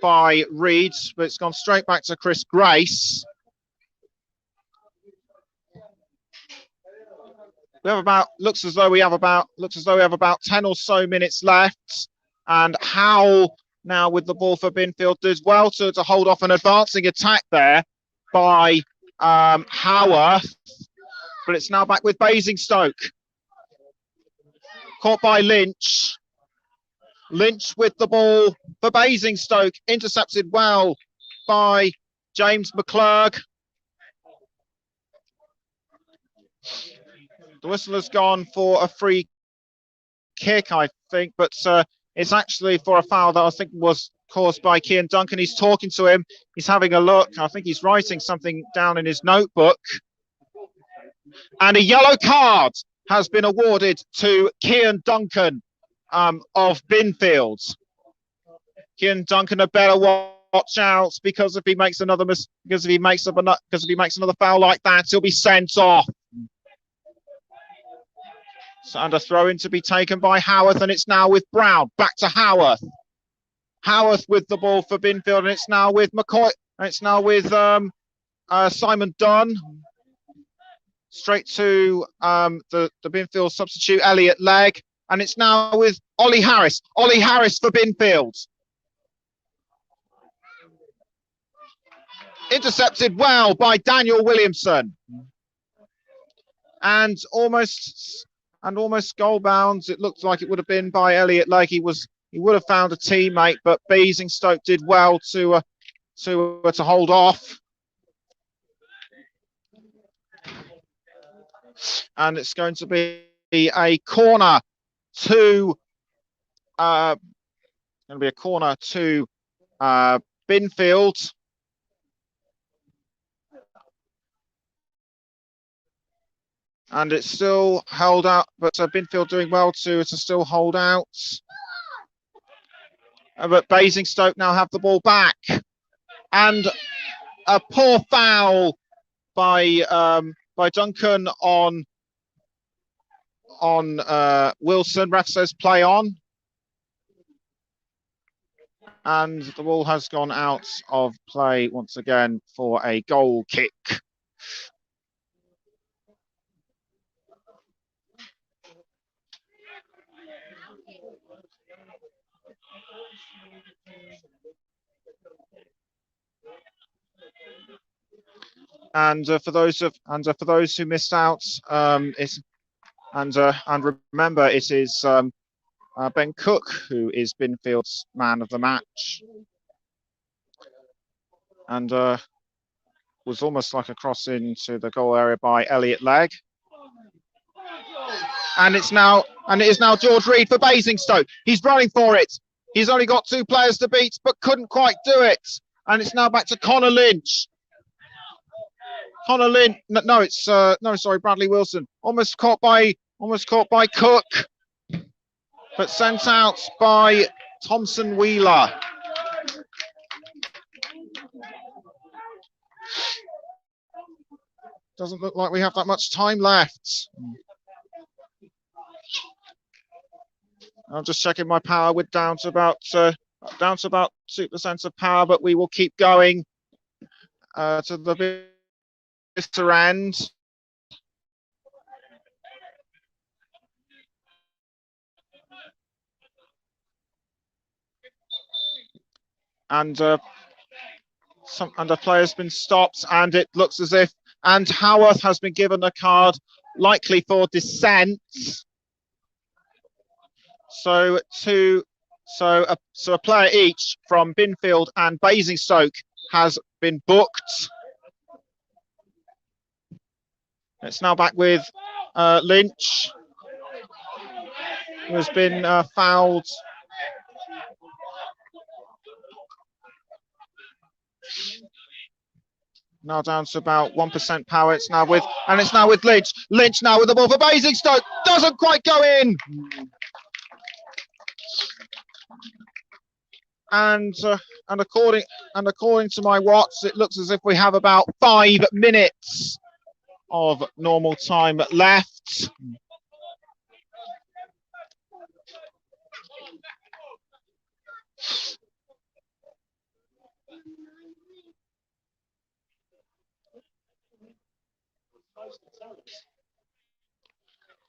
by Reed, but it's gone straight back to Chris Grace. Looks as though we have about 10 or so minutes left. And Howell now with the ball for Binfield does well to hold off an advancing attack there by Howarth. But it's now back with Basingstoke. Caught by Lynch. Lynch with the ball for Basingstoke, intercepted well by James McClurg. The whistle has gone for a free kick, I think, but it's actually for a foul that I think was caused by Cian Duncan. He's talking to him. He's having a look. I think he's writing something down in his notebook. And a yellow card has been awarded to Cian Duncan of Binfield. Cian Duncan had better watch out, because if he makes another foul like that, he'll be sent off. So, and a throw in to be taken by Howarth, and it's now with Brown. Back to Howarth. Howarth with the ball for Binfield, and it's now with McCoy. And it's now with Simon Dunn. Straight to the Binfield substitute, Elliot Legg. And it's now with Ollie Harris. Ollie Harris for Binfield. Intercepted well by Daniel Williamson. And almost goal bounds. It looked like it would have been by Elliot Legg. He would have found a teammate, but Basingstoke did well to hold off. And it's going to be a corner to Binfield. And it's still held out, but Binfield doing well to still hold out. But Basingstoke now have the ball back. And a poor foul by Duncan on Wilson. Ref says play on. And the ball has gone out of play once again for a goal kick. And for those who missed out, remember, it is Ben Cook who is Binfield's man of the match, and was almost like a cross into the goal area by Elliot Legg. And it is now George Reed for Basingstoke. He's running for it. He's only got two players to beat, but couldn't quite do it. And it's now back to Connor Lynch. Bradley Wilson. Almost caught by Cook, but sent out by Thompson Wheeler. Doesn't look like we have that much time left. I'm just checking my power. We're down to about 2% of power, but we will keep going to the bitter end. And the player's been stopped, and it looks as if Howarth has been given a card, likely for dissent. So a player each from Binfield and Basingstoke has been booked. It's now back with Lynch, who has been fouled. Now down to about 1% power. It's now with Lynch. Lynch now with the ball for Basingstoke. Doesn't quite go in. And according to my watch, it looks as if we have about 5 minutes of normal time left.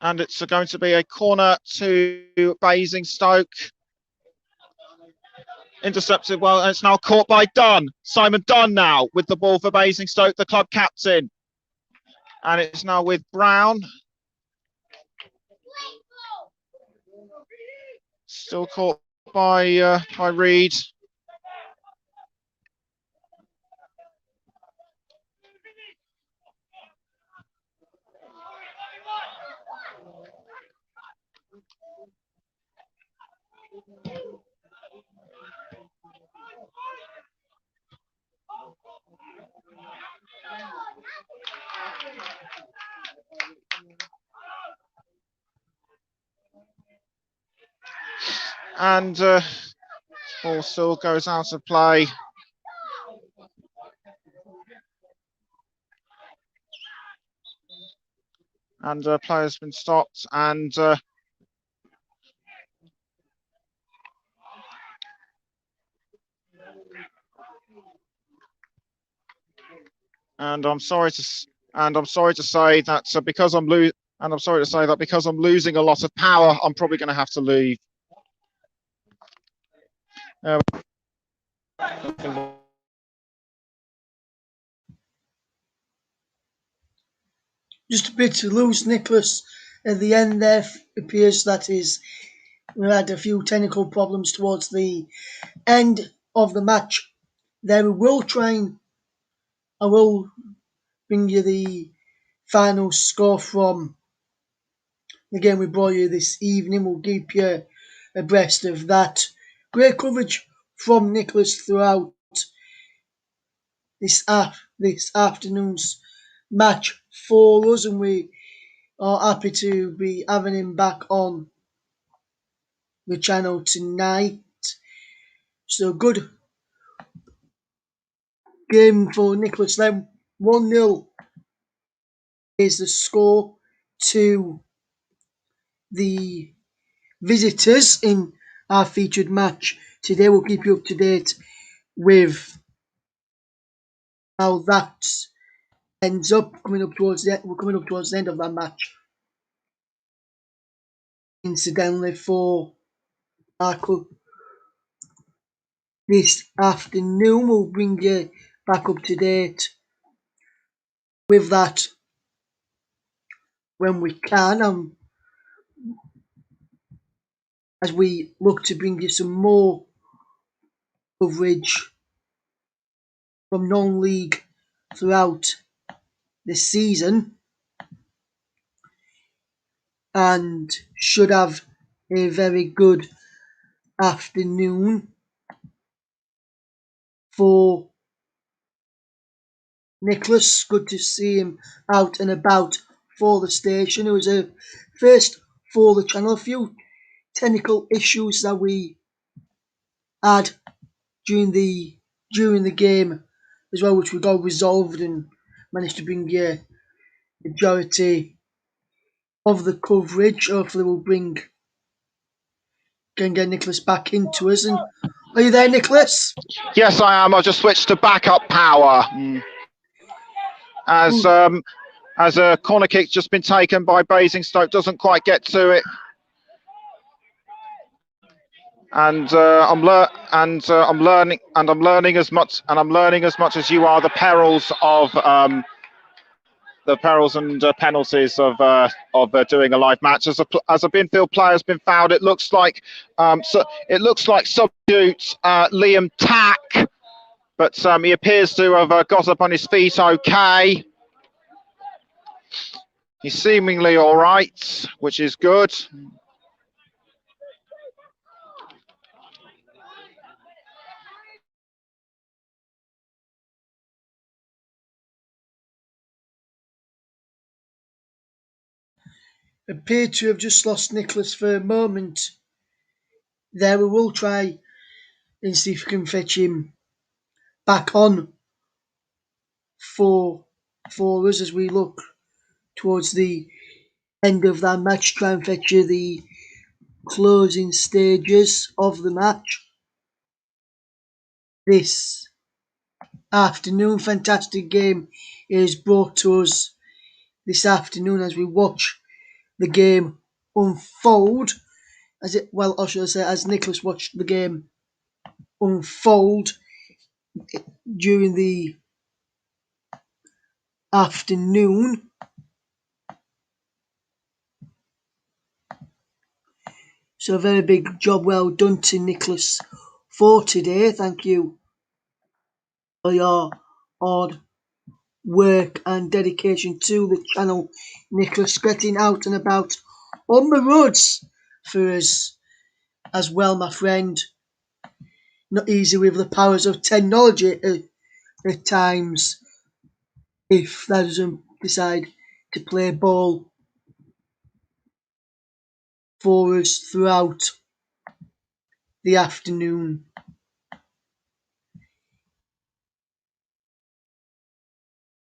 And it's going to be a corner to Basingstoke. Intercepted well, and it's now caught by Dunn. Simon Dunn now with the ball for Basingstoke, the club captain. And it's now with Brown. Still caught by Reed. And ball still goes out of play. And player's been stopped, and I'm sorry to say that because I'm losing a lot of power, I'm probably going to have to leave.
Just a bit to lose, Nicholas. At the end there, appears that we had a few technical problems towards the end of the match. Then I will bring you the final score from the game we brought you this evening. We'll keep you abreast of that. Great coverage from Nicholas throughout this afternoon's match for us, and we are happy to be having him back on the channel tonight. So good game for Nicholas then. 1-0 is the score to the visitors in our featured match today. We'll keep you up to date with how that ends up. We're coming up towards the end of that match. Incidentally, for our club this afternoon, we'll bring you back up to date with that when we can, as we look to bring you some more coverage from non-league throughout the season, and should have a very good afternoon for Nicholas. Good to see him out and about for the station. It was a first for the channel. A few technical issues that we had during the game as well, which we got resolved and managed to bring you majority of the coverage. Hopefully we'll can get Nicholas back into us. And are you there, Nicholas?
Yes, I am. I've just switched to backup power. As a corner kick's just been taken by Basingstoke, doesn't quite get to it. And I'm learning as much as you are the perils of the perils and penalties of doing a live match. As a Binfield player has been fouled, it looks like substitute Liam Tack, but he appears to have got up on his feet okay. He's seemingly all right, which is good.
Appeared to have just lost Nicholas for a moment. There, we will try and see if we can fetch him back on for us as we look towards the end of that match. Try and fetch you the closing stages of the match. This afternoon, fantastic game is brought to us this afternoon as we watch the game unfold. As Nicholas watched the game unfold during the afternoon. So a very big job well done to Nicholas for today. Thank you for your hard work and dedication to the channel. Nicholas getting out and about on the roads for us as well, my friend. Not easy with the powers of technology at times if that doesn't decide to play ball for us throughout the afternoon.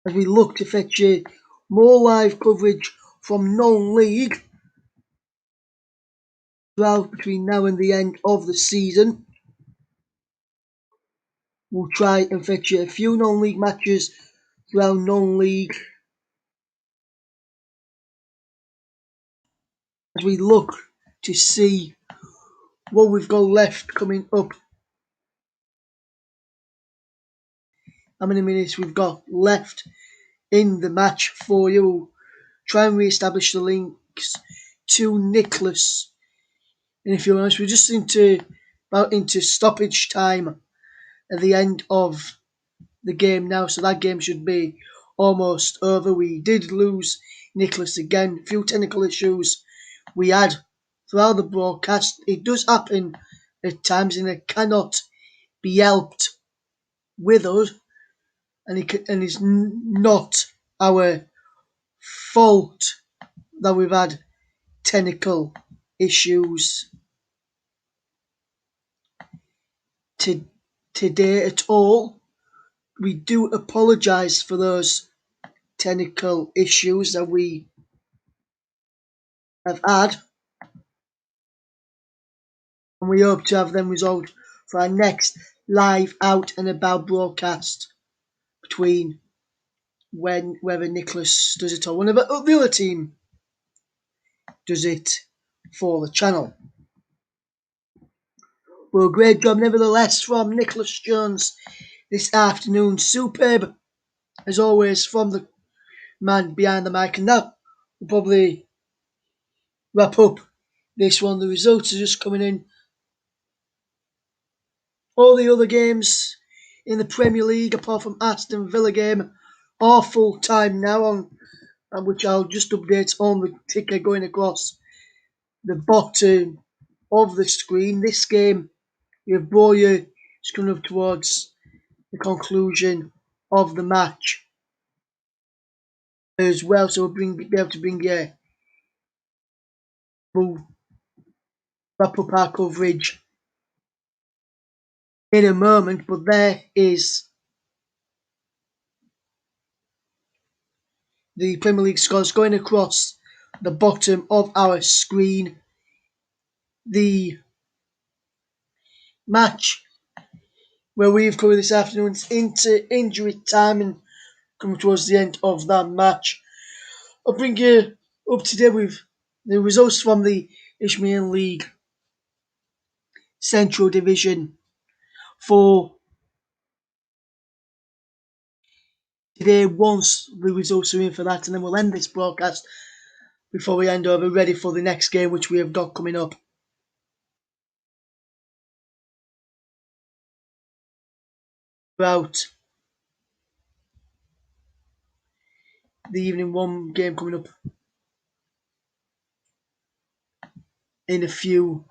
As we look to fetch you more live coverage from non-league throughout between now and the end of the season. We'll try and fetch you a few non-league matches throughout non-league as we look to see what we've got left coming up. How many minutes we've got left in the match for you. We'll try and re-establish the links to Nicholas. And if you're honest, we're just into stoppage time at the end of the game now, so that game should be almost over. We did lose Nicholas again. A few technical issues we had throughout the broadcast. It does happen at times and it cannot be helped with us, and it's not our fault that we've had technical issues today at all. We do apologise for those technical issues that we have had, and we hope to have them resolved for our next live out and about broadcast between whether Nicholas does it or whenever the other team does it for the channel. Well, great job nevertheless from Nicholas Jones this afternoon. Superb as always from the man behind the mic, and that will probably wrap up this one. The results are just coming in. All the other games in the Premier League, apart from Aston Villa game, are full time now, on which I'll just update on the ticker going across the bottom of the screen. This game, with Boyer, is coming up towards the conclusion of the match as well, so we'll be able to bring you. We'll wrap up our coverage in a moment, but there is the Premier League scores going across the bottom of our screen. The match where we've covered this afternoon's into injury time and coming towards the end of that match. I'll bring you up to date with the results from the Isthmian League Central Division for today once the results are in for that, and then we'll end this broadcast before we hand over ready for the next game which we have got coming up. Throughout the evening, one game coming up in a few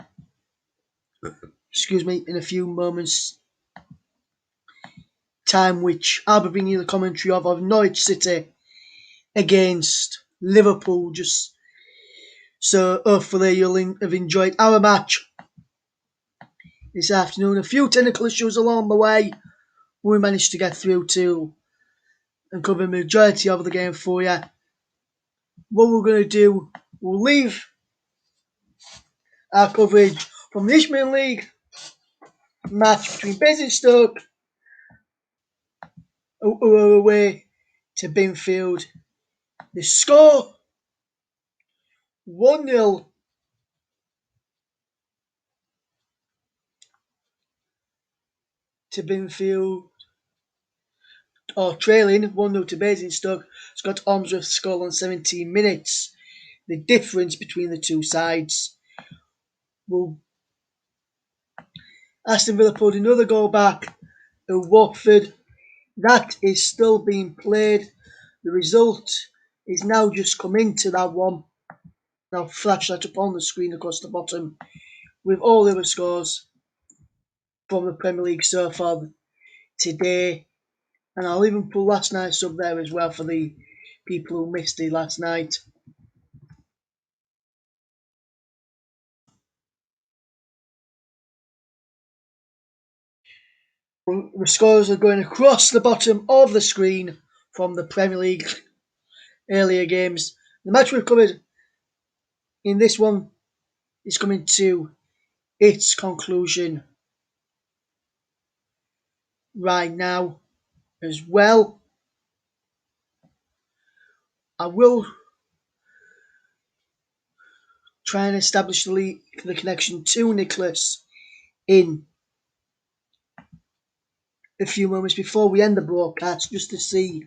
moments time, which I'll be bringing you the commentary of Norwich City against Liverpool. Just so hopefully you'll have enjoyed our match this afternoon. A few technical issues along the way, but we managed to get through to and cover the majority of the game for you. What we're going to do, we'll leave our coverage from the Isthmian League match between Basingstoke away to Binfield. The score 1-0 to Binfield, or trailing 1-0 to Basingstoke. Scott Ormsworth scored on 17 minutes. The difference between the two sides. Well, Aston Villa pulled another goal back at Watford. That is still being played. The result is now just come into that one. I'll flash that up on the screen across the bottom with all the other scores from the Premier League so far today. And I'll even put last night's up there as well for the people who missed it last night. The scores are going across the bottom of the screen from the Premier League earlier games. The match we've covered in this one is coming to its conclusion right now as well. I will try and establish the connection to Nicholas in a few moments before we end the broadcast, just to see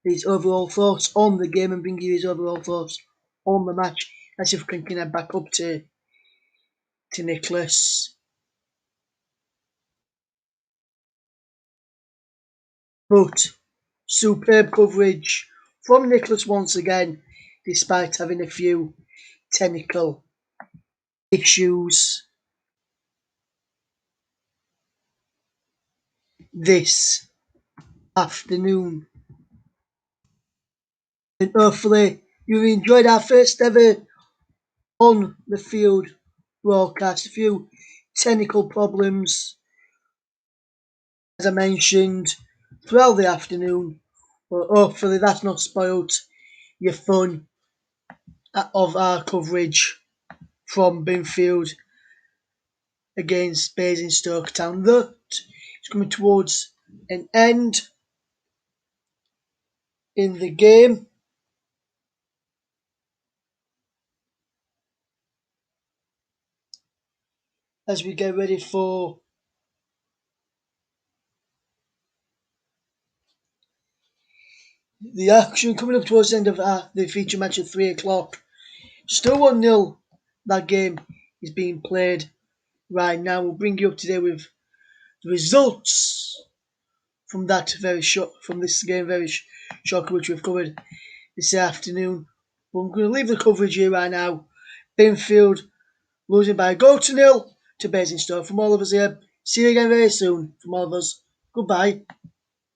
his overall thoughts on the game and bring you his overall thoughts on the match. Let's see if we can connect back up to Nicholas. But superb coverage from Nicholas once again, despite having a few technical issues this afternoon. And hopefully you've enjoyed our first ever on the field broadcast. A few technical problems, as I mentioned, throughout the afternoon, but hopefully that's not spoiled your fun of our coverage from Binfield against Basingstoke Town. That is coming towards an end in the game. As we get ready for the action coming up towards the end of the feature match at 3 o'clock. Still 1-0. That game is being played right now. We'll bring you up to date with the results from this game, very short, which we've covered this afternoon. But I'm going to leave the coverage here right now. Binfield losing by a goal to 0 to Basingstoke. From all of us here, see you again very soon. From all of us, goodbye.